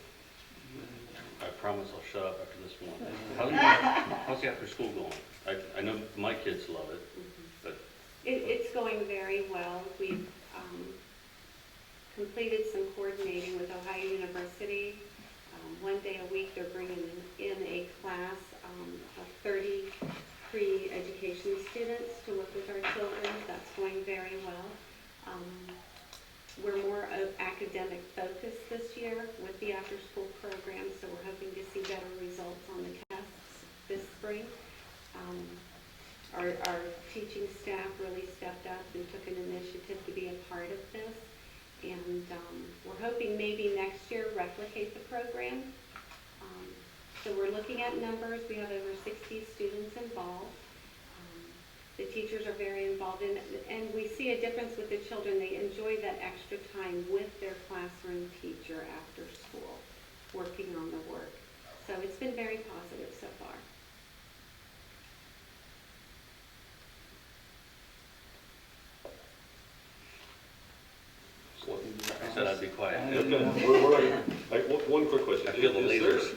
I promise I'll shut up after this one. How's the after school going? I know my kids love it, but It's going very well. We've completed some coordinating with Ohio University. One day a week, they're bringing in a class of 30 pre-education students to work with our children. That's going very well. We're more of academic focus this year with the after-school program, so we're hoping to see better results on the tests this spring. Our teaching staff really stepped up and took an initiative to be a part of this. And we're hoping maybe next year replicate the program. So we're looking at numbers. We have over 60 students involved. The teachers are very involved in it, and we see a difference with the children. They enjoy that extra time with their classroom teacher after school, working on the work. So it's been very positive so far. I said I'd be quiet. Okay, one quick question. I feel the lasers.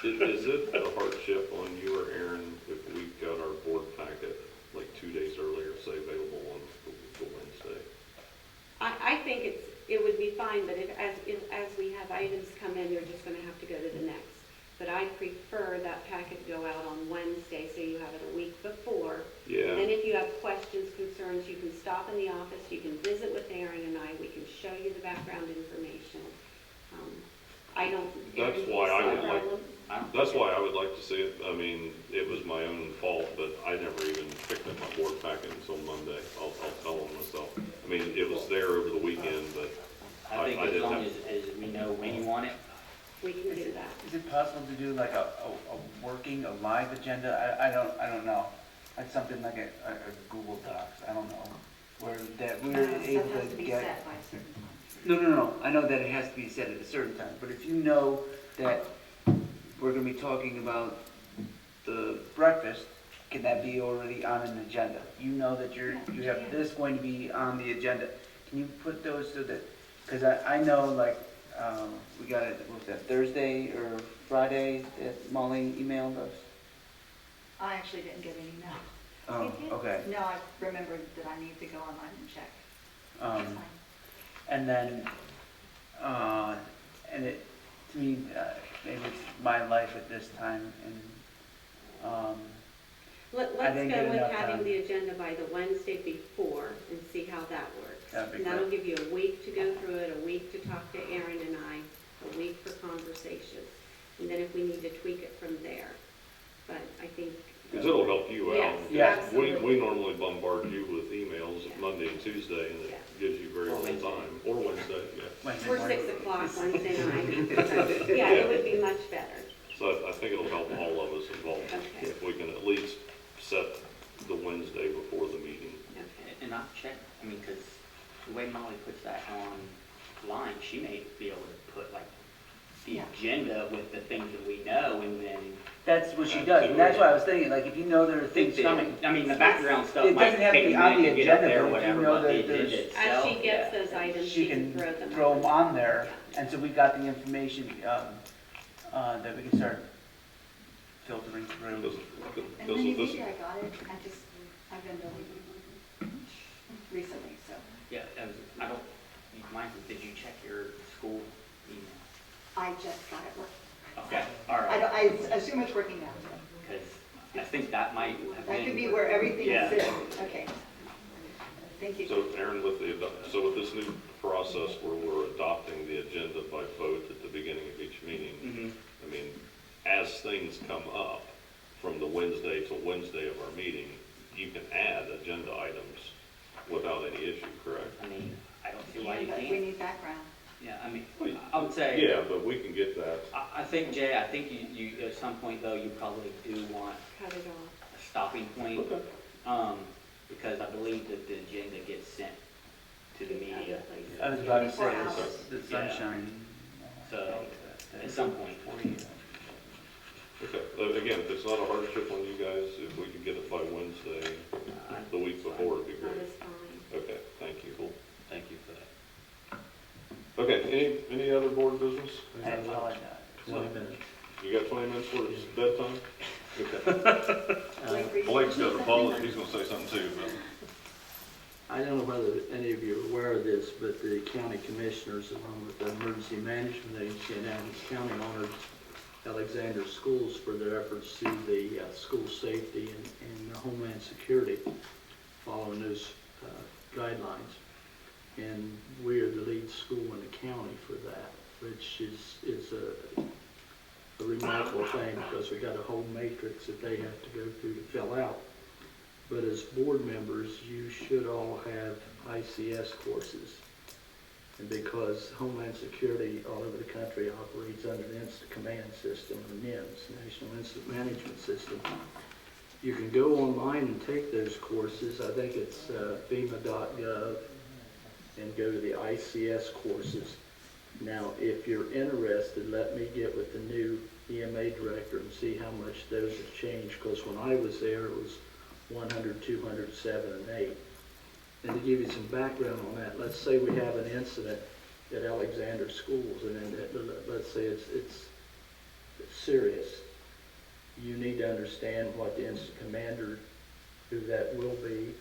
Is it a hardship on you or Aaron if we got our board packet like 2 days earlier, say available on the Wednesday? I think it would be fine, but as we have items come in, they're just going to have to go to the next. But I prefer that packet go out on Wednesday, so you have it a week before. Yeah. And then if you have questions, concerns, you can stop in the office, you can visit with Aaron and I, we can show you the background information. I don't. That's Aaron, why I no would like, problem? that's why I would like to see it. I mean, it was my own fault, but I never even picked up my board packet until Monday. I'll tell them myself. I mean, it was there over the weekend, but I think I as didn't long have- as we know when you want it, We can do that. Is it possible to do like a working, a live agenda? I don't know. Like something like a Google Docs, I don't know, where that we're able Stuff has to to be get. set by a certain time. No. I know that it has to be set at a certain time, but if you know that we're gonna be talking about the breakfast, can that be already on an agenda? You know that you have this going to be on the agenda. Can you put those so that, because I know like, we got it, what was that, Thursday or Friday that Molly emailed us? I actually didn't get any, no. Oh, You did? okay. No, I remembered that I need to go online and check. That's fine. And then, and it, to me, maybe it's my life at this time, and, Let's I didn't go get with enough having time. the agenda by the Wednesday before and see how that works. That'd be And that'll great. give you a week to go through it, a week to talk to Aaron and I, a week for conversations. And then if we need to tweak it from there. But I think. because it'll help you out. Yes, Yeah. absolutely. We normally bombard you with emails Yeah. Monday and Tuesday, and Yeah. it gives you very Or little Wednesday. time. Or Wednesday, yeah. Wednesday We're morning. 6 o'clock Wednesday night. So, yeah, it would be much better. So I think it'll help all of us involved Okay. if we can at least set the Wednesday before the meeting. and I've checked, I mean, because the way Molly puts that online, she may be able to put like the Yeah. agenda with the things that we know, and then That's what she does, and that's why I was thinking, like, if you know there are things coming. I mean, the background stuff It might doesn't have to take be a on minute the to get up agenda, there or but if you whatever, know but the that agenda there's- As itself, she gets yeah. those items, She can throw them throw them on there, Yeah. and so we got the information, that we can start filtering through. And Because then of this, maybe I got it, I've been deleting recently, so. Yeah, I don't, mine, did you check your school email? I just got it working. Okay, all I right, assume it's working now. because I think that might have been. That could be where everything Yeah. is sitting. Okay. Thank you. so Aaron, with this new process where we're adopting the agenda by vote at the beginning of each meeting, Mhm. I mean, as things come up from the Wednesday to Wednesday of our meeting, you can add agenda items without any issue, correct? I mean, I don't see why you But we can't. need background. Yeah, I mean, I would say. Yeah, but we can get that. I think, Jay, I think you, at some point though, you probably do want Cut it off. a stopping point. Okay. Because I believe that the agenda gets sent to the media. I was about to 24 say, hours. the Yeah. sunshine. So, at some point. Okay, again, if it's not a hardship on you guys, if we could get it by Wednesday, the week before, it'd be That great. is fine. Okay, thank you. Cool, thank you for that. Okay, any other board business? I apologize. 20 minutes. You got 20 minutes for it's bedtime? Okay. Blake's got a apology, he's gonna say something too, but. I don't know whether any of you are aware of this, but the county commissioners, along with the Emergency Management Agency in Adams County, honored Alexander Schools for their efforts to the school safety and Homeland Security, following those guidelines. And we are the lead school in the county for that, which is a remarkable thing, because we got a whole matrix that they have to go through to fill out. But as board members, you should all have ICS courses. And because Homeland Security all over the country operates under the Instant Command System, or NIMS, National Incident Management System, you can go online and take those courses. I think it's FEMA.gov, and go to the ICS courses. Now, if you're interested, let me get with the new EMA director and see how much those have changed, because when I was there, it was 100, 200, 7, and 8. And to give you some background on that, let's say we have an incident at Alexander Schools, and then let's say it's serious. You need to understand what the incident commander, who that will be.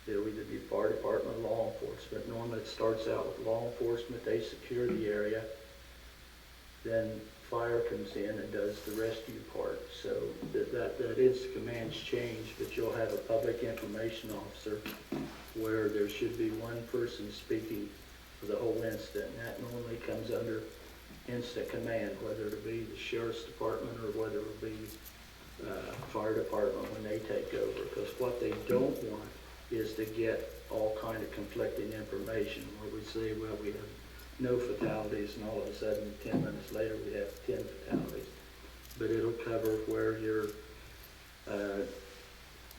It'll either be fire department or law enforcement. Normally it starts out with law enforcement, they secure the area. Then fire comes in and does the rescue part. So that instant command's changed, but you'll have a public information officer where there should be one person speaking for the whole incident. And that normally comes under instant command, whether it be the sheriff's department or whether it be fire department when they take over. Because what they don't want is to get all kind of conflicting information where we say, well, we have no fatalities, and all of a sudden 10 minutes later we have 10 fatalities. But it'll cover where your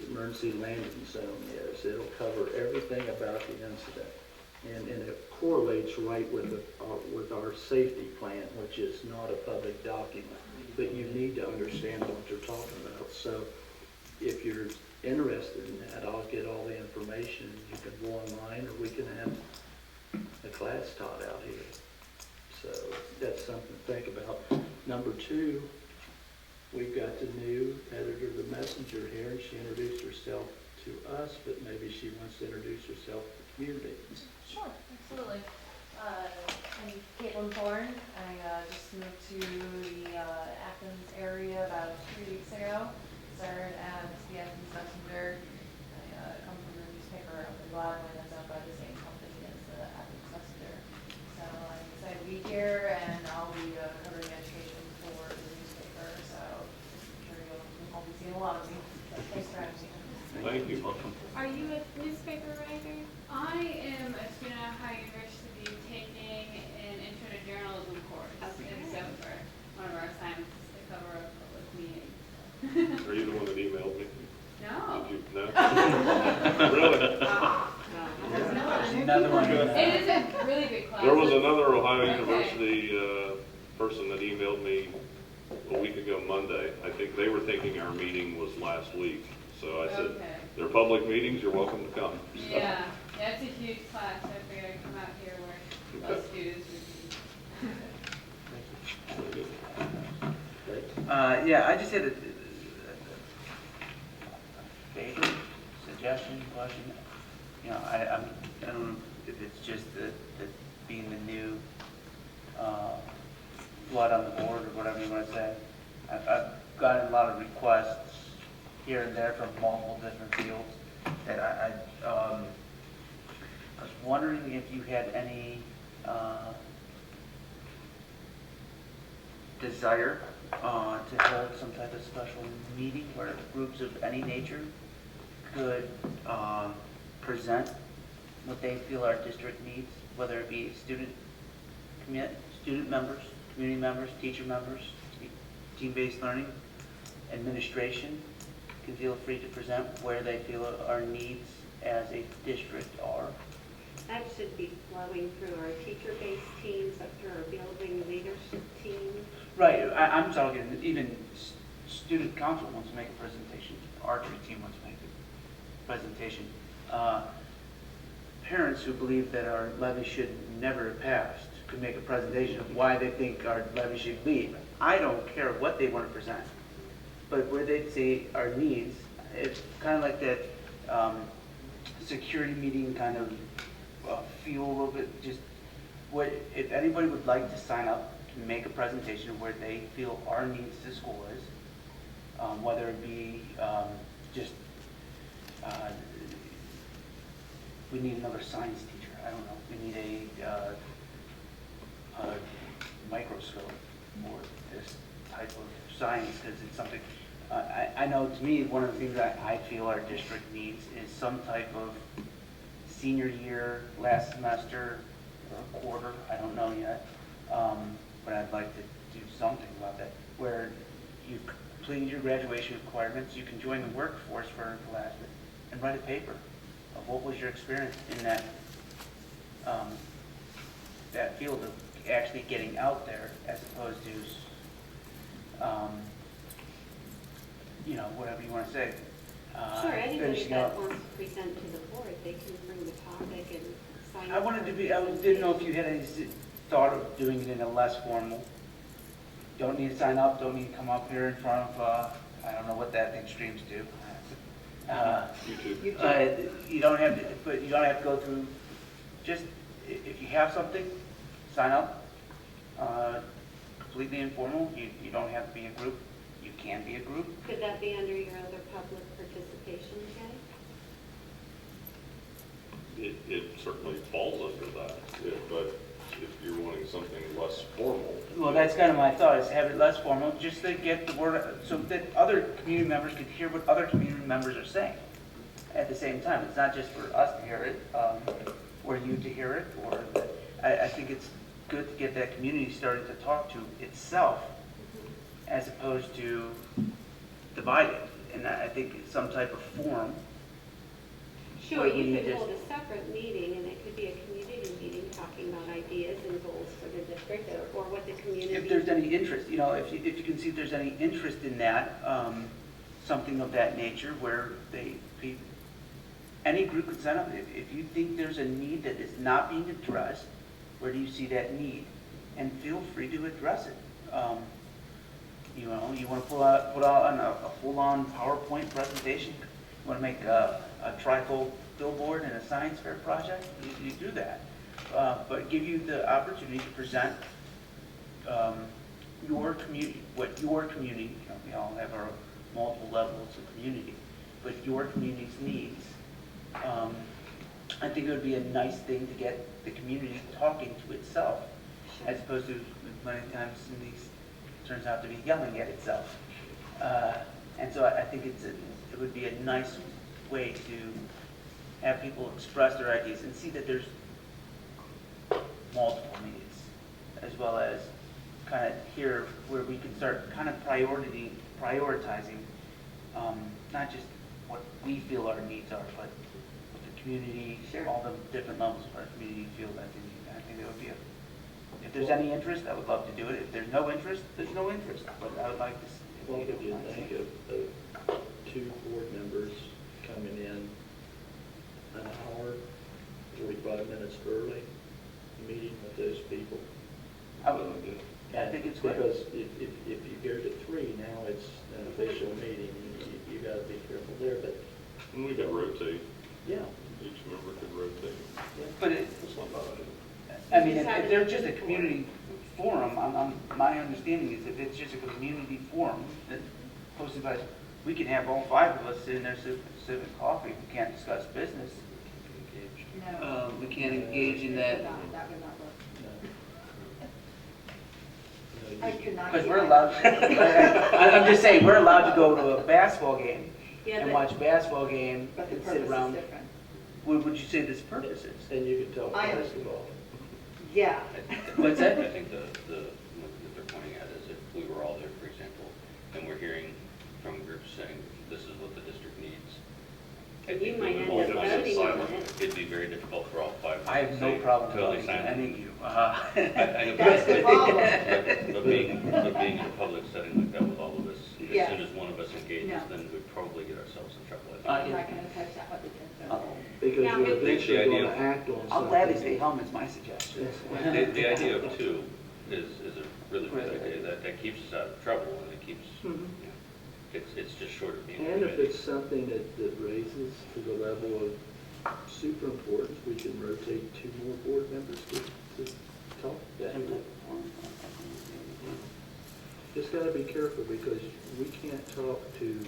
emergency landing zone is. It'll cover everything about the incident. And it correlates right with our safety plan, which is not a public document. But you need to understand what you're talking about. So if you're interested in that, I'll get all the information. You can go online, or we can have a class taught out here. So that's something to think about. Number 2, we've got the new editor of the Messenger here, and she introduced herself to us, but maybe she wants to introduce herself to the community. Sure, absolutely. I'm Caitlin Thorne. I just moved to the Athens area about 3 weeks ago. Started as the Athens Messenger. I come from the newspaper up in Gladwin that's owned by the same company as the Athens Messenger. So I'm excited to be here, and I'll be covering education for the newspaper. So I'm sure you'll be seeing a lot of me. But thanks for having me. Thank you. Welcome. Are you a newspaper writer? I am a student at Ohio University taking an intro to journalism course in December. One of our assignments is to cover a public meeting. Are you the one that emailed me? No. Did you? No? Really? Another one. It is a really good class. There was another Ohio Okay. University person that emailed me a week ago Monday. I think they were thinking our meeting was last week. So I said, Okay. they're public meetings, you're welcome to come. So, Yeah, it's a huge class. I figured I'd come out here where most students would be. very good. Yeah, I just had a favor, suggestion, question. You know, I don't know if it's just the being the new blood on the board or whatever you want to say. I've gotten a lot of requests here and there from multiple different fields that I was wondering if you had any desire to hold some type of special meeting where groups of any nature could present what they feel our district needs, whether it be student members, community members, teacher members, team-based learning, administration can feel free to present where they feel our needs as a district are. That should be flowing through our teacher-based teams, up through our building leadership team. Right, I'm talking, even student council wants to make a presentation, archery team wants to make a presentation. Parents who believe that our levy should never have passed could make a presentation of why they think our levy should leave. I don't care what they want to present, but where they see our needs, it's kind of like that security meeting kind of feel a little bit, just what, if anybody would like to sign up to make a presentation of where they feel our needs to school is, whether it be just, we need another science teacher, I don't know, we need a microscope for this type of science, because it's something, I know to me, one of the things that I feel our district needs is some type of senior year, last semester, or quarter, I don't know yet, but I'd like to do something about that, where you've completed your graduation requirements, you can join the workforce for a class and write a paper of what was your experience in that, that field of actually getting out there, as opposed to, you know, whatever you want to say. Sure, anybody finishing that up. wants to present to the board, they can bring the topic and sign up. I wanted to for be, I didn't know if you had any thought of doing it in a less formal. Don't need to sign up, don't need to come up here in front of, I don't know what that thing streams to. YouTube. You don't have to, but you don't have to go through, just, if you have something, sign up. Completely informal, you don't have to be a group, you can be a group. Could that be under your other public participation, Jay? It certainly falls under that, but if you're wanting something less formal. Well, that's kind of my thought, is have it less formal, just to get the word, so that other community members can hear what other community members are saying at the same time. It's not just for us to hear it, or you to hear it, or, I think it's good to get that community started to talk to itself, as opposed to divided. And I think some type of forum. Sure, But you we could just- hold a separate meeting, and it could be a community meeting talking about ideas and goals for the district, or what the community. If there's any interest, you know, if you can see if there's any interest in that, something of that nature where any group could sign up. If you think there's a need that is not being addressed, where do you see that need? And feel free to address it. You know, you want to put out a full-on PowerPoint presentation, you want to make a trifold billboard and a science fair project, you do that. But give you the opportunity to present your community, what your community, you know, we all have our multiple levels of community, but your community's needs. I think it would be a nice thing to get the community talking to itself, as opposed to many times in these, turns out to be yelling at itself. And so I think it would be a nice way to have people express their ideas and see that there's multiple needs, as well as kind of here where we can start kind of prioritizing not just what we feel our needs are, but what the community, all the different levels of our community feel that they need. I think that would be if there's any interest, I would love to do it. If there's no interest, there's no interest. But I would like to see. What would you think of 2 board members coming in an hour, 45 minutes early, meeting with those people? I think it's good. Because if you go to 3, now it's an official meeting, you got to be careful there, but. And we could rotate, Yeah. each member could rotate. But That's not bad. I mean, if they're just a community forum, my understanding is if it's just a community forum that hosted by, we can have all 5 of us sitting there sipping coffee. We can't discuss business. No. We can't engage in that. That would not work. I could not. Because do we're that. allowed, I'm just saying, we're allowed to go to a basketball game Yeah, and but- watch a basketball game But the and purpose sit is around. different. What would you say this purpose is? And you can talk I basketball. Yeah. What's that? I think what they're pointing at is if we were all there, for example, and we're hearing from groups saying, this is what the district needs. You might end Hold up it on voting on silent. it. It'd be very difficult for all five. I have no to problem totally talking to silent. any of you. I know, That's the problem. but being in a public setting like that with all of us, Yeah. as soon as one of us engages, No. then we'd probably get ourselves in trouble. I think. I'm not gonna touch that with the Because Now, you're if- eventually The idea gonna of- act on something. I'll gladly stay home is my suggestion. The idea of two is a really good idea. That keeps us out of trouble and it keeps, you know, it's just short of being. And if it's something that raises to the level of super importance, we can rotate 2 more board members to talk that. Just gotta be careful because we can't talk to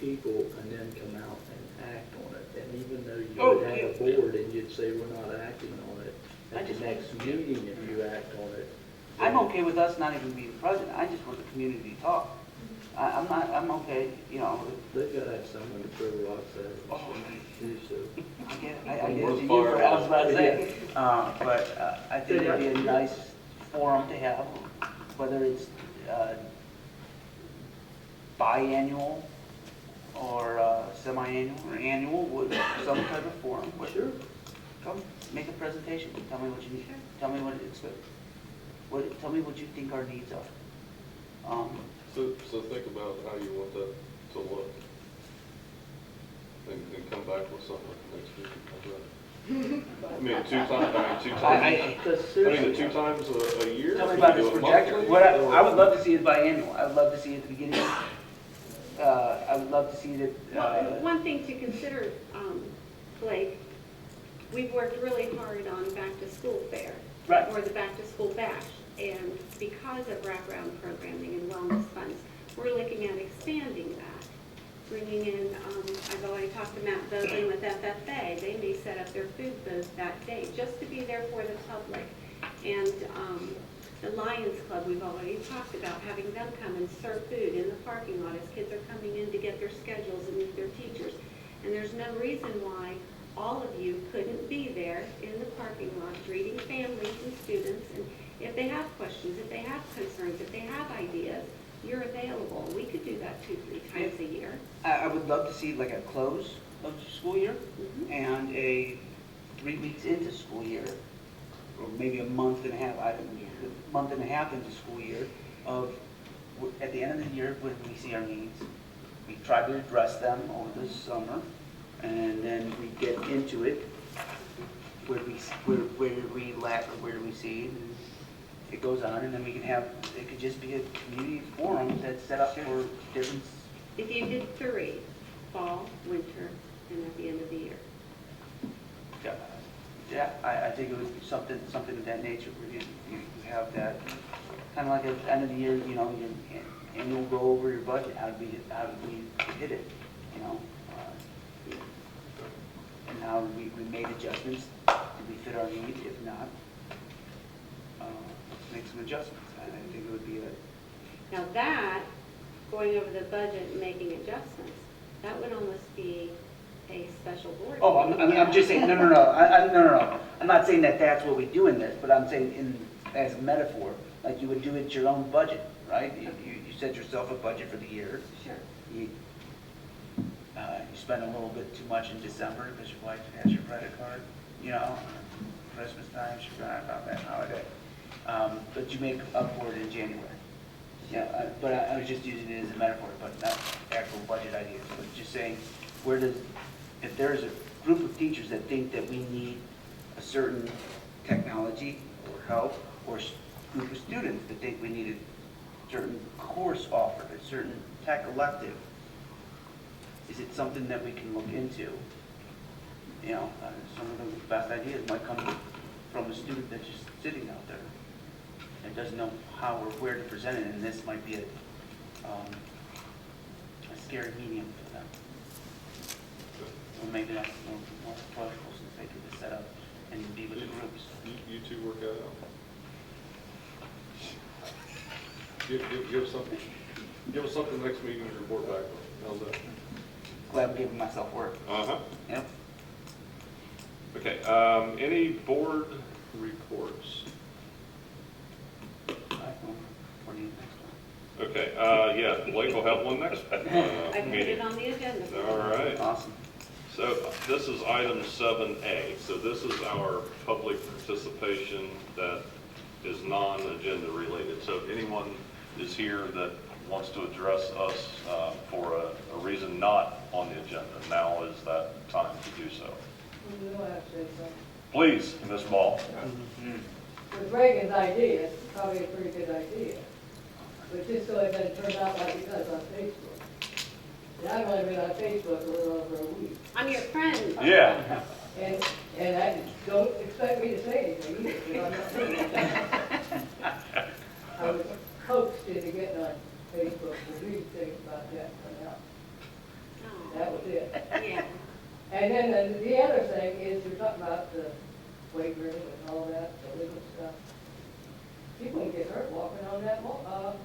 people and then come out and act on it. And even though you Oh, would have a yeah. board and you'd say we're not acting on it, I at the just- next meeting, if you act on it. I'm okay with us not even being present, I just want the community to talk. I'm okay, you know, They've gotta have someone to throw rocks at. Oh. Do so. I guess you, I was about to say. But I think it'd be a nice forum to have, whether it's biannual or semi-annual or annual, with some type of forum. But Sure. come, make a presentation, tell me what you need, tell me tell me what you think our needs are. So think about how you want that to look. And come back with something next week. I mean, two times, Because the seriously, 2 times a year? Tell me You about do this it projector. monthly? What I would love to see is biannual. I would love to see it at the beginning. I would love to see it. Well, one thing to consider, Blake, we've worked really hard on back to school fair. Right. Or the back to school bash. And because of wraparound programming and wellness funds, we're looking at expanding that. Bringing in, I've already talked to Matt Bowden with FFA. They may set up their food booth that day just to be there for the public. And the Lions Club, we've already talked about having them come and serve food in the parking lot as kids are coming in to get their schedules and meet their teachers. And there's no reason why all of you couldn't be there in the parking lot greeting families and students. And if they have questions, if they have concerns, if they have ideas, you're available. We could do that 2-3 times a year. I would love to see like a close of the school year Mhm. and a 3 weeks into school year, or maybe a month and a half, month and a half into school year of, at the end of the year, when we see our needs, we try to address them over the summer, and then we get into it, where we lack or where do we see, and it goes on, and then we can have, it could just be a community forum that's set up for different. If you did 3, fall, winter, and at the end of the year. Yeah, I think it would be something of that nature, where you have that, kind of like at the end of the year, you know, and you'll go over your budget, how did we hit it, you know? And how we made adjustments, did we fit our needs, if not, let's make some adjustments. I think it would be Now that, going over the budget and making adjustments, that would almost be a special board. Oh, meeting. I'm just saying, no. I'm not saying that that's what we do in this, but I'm saying as a metaphor, like you would do it your own budget, right? You set yourself a budget for the year. Sure. You spend a little bit too much in December because your wife has your credit card, you know, Christmas time, she forgot about that holiday. But you make up for it in January. Yeah, but I was just using it as a metaphor, but not actual budget ideas, but just saying, if there's a group of teachers that think that we need a certain technology or help, or group of students that think we need a certain course offered, a certain tech elective, is it something that we can look into? You know, some of the best ideas might come from a student that's just sitting out there and doesn't know how or where to present it, and this might be a scary medium for them. Or maybe that's more practical since they could just set up and be with the groups. You two work that out. Give us something next meeting to report back on. How's that? Glad I'm giving myself work. Uh-huh. Yep. Okay, any board reports? For you next Okay, yeah, Blake will have one next I put it meeting. on the agenda. for All you. right. Awesome. So this is item 7A. So this is our public participation that is non-agenda related. So if anyone is here that wants to address us for a reason not on the agenda, now is that time to do so. Please, Ms. Ball. With Reagan's idea, it's probably a pretty good idea. But just so it doesn't turn out like it does on Facebook. And I've only been on Facebook a little over a week. I'm your friend. Yeah. And don't expect me to say anything either, because I'm not saying anything. I was coaxed into getting on Facebook to read things about Jack Cornell. Oh, That was it. yeah. And then the other thing is, you're talking about the weight room and all that, the legal stuff. People can get hurt walking on that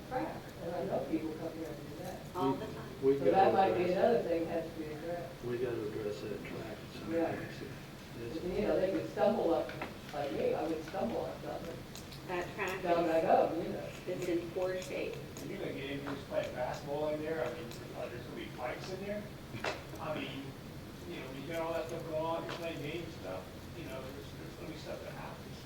track, and I know people come here and do that. All the time. We So gotta that might be address- another thing has to be addressed. We gotta address that track. Yeah. You know, they could stumble up, like me, I would stumble on something, That track down I go, you know. is in poor shape. You're gonna get injuries playing basketball in there, I mean, there's gonna be bikes in there. I mean, you know, you got all that stuff going on, you're playing games and stuff, you know, there's gonna be stuff that happens.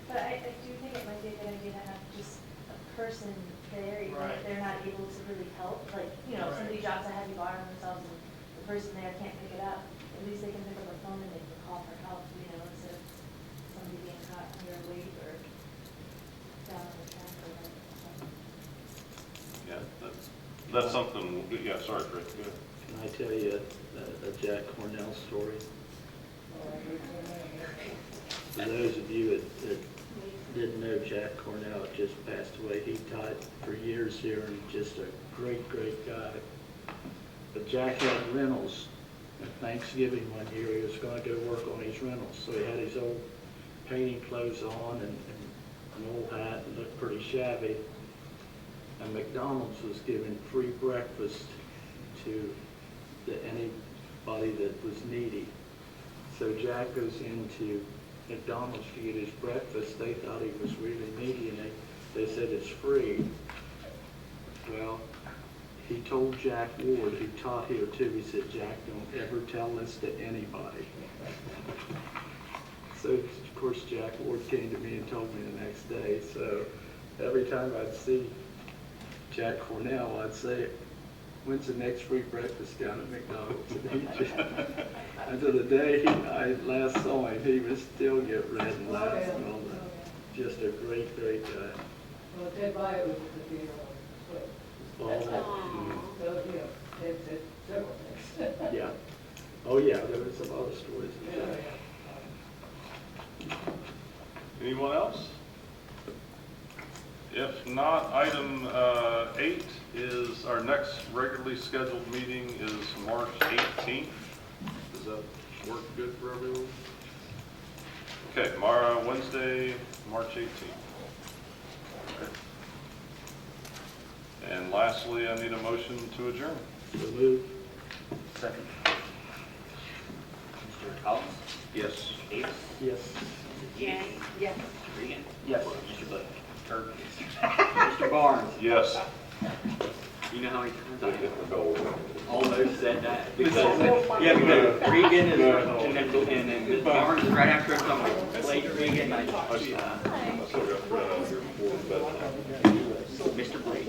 But I do think it might be a good idea to have just a person there, even Right. if they're not able to really help. Like, you know, if somebody Right. drops a heavy bar on themselves and the person there can't pick it up, at least they can pick up a phone and they can call for help, you know, instead of somebody being caught under a weight or down on the track or whatever. Yeah, that's something, yeah, sorry, Fred, go ahead. Can I tell you a Jack Cornell story? For those of you that didn't know Jack Cornell, just passed away. He taught for years here and just a great, great guy. But Jack had rentals. At Thanksgiving one year, he was going to go work on his rentals. So he had his old painting clothes on and an old hat and looked pretty shabby. And McDonald's was giving free breakfast to anybody that was needy. So Jack goes into McDonald's to get his breakfast. They thought he was really needy and they said it's free. Well, he told Jack Ward, who taught here too, he said, Jack, don't ever tell this to anybody. So of course Jack Ward came to me and told me the next day. So every time I'd see Jack Cornell, I'd say, when's the next free breakfast down at McDonald's? Until the day I last saw him, he would still get red and laugh and all that. Just a great, great guy. Well, Ted Byer was at the funeral, so, Oh, Aw. you know, Ted said several things. yeah. Oh, yeah, there was a lot of stories. Anyone else? If not, item 8 is our next regularly scheduled meeting is March 18th. Does that work good for everyone? Okay, Wednesday, March 18th. Okay. And lastly, I need a motion to adjourn. So move. Second. Mr. Collins? Yes. Davis? Yes. Jay? Yes. Mr. Regan? Yes. Mr. Blake? Or, Mr. Barnes? Yes. You know how many times I almost said that? Because, because Regan is, and then Ms. Barnes is right after us, I'm like, Blake, Regan, I still got Fred out here before, but Mr. Blake.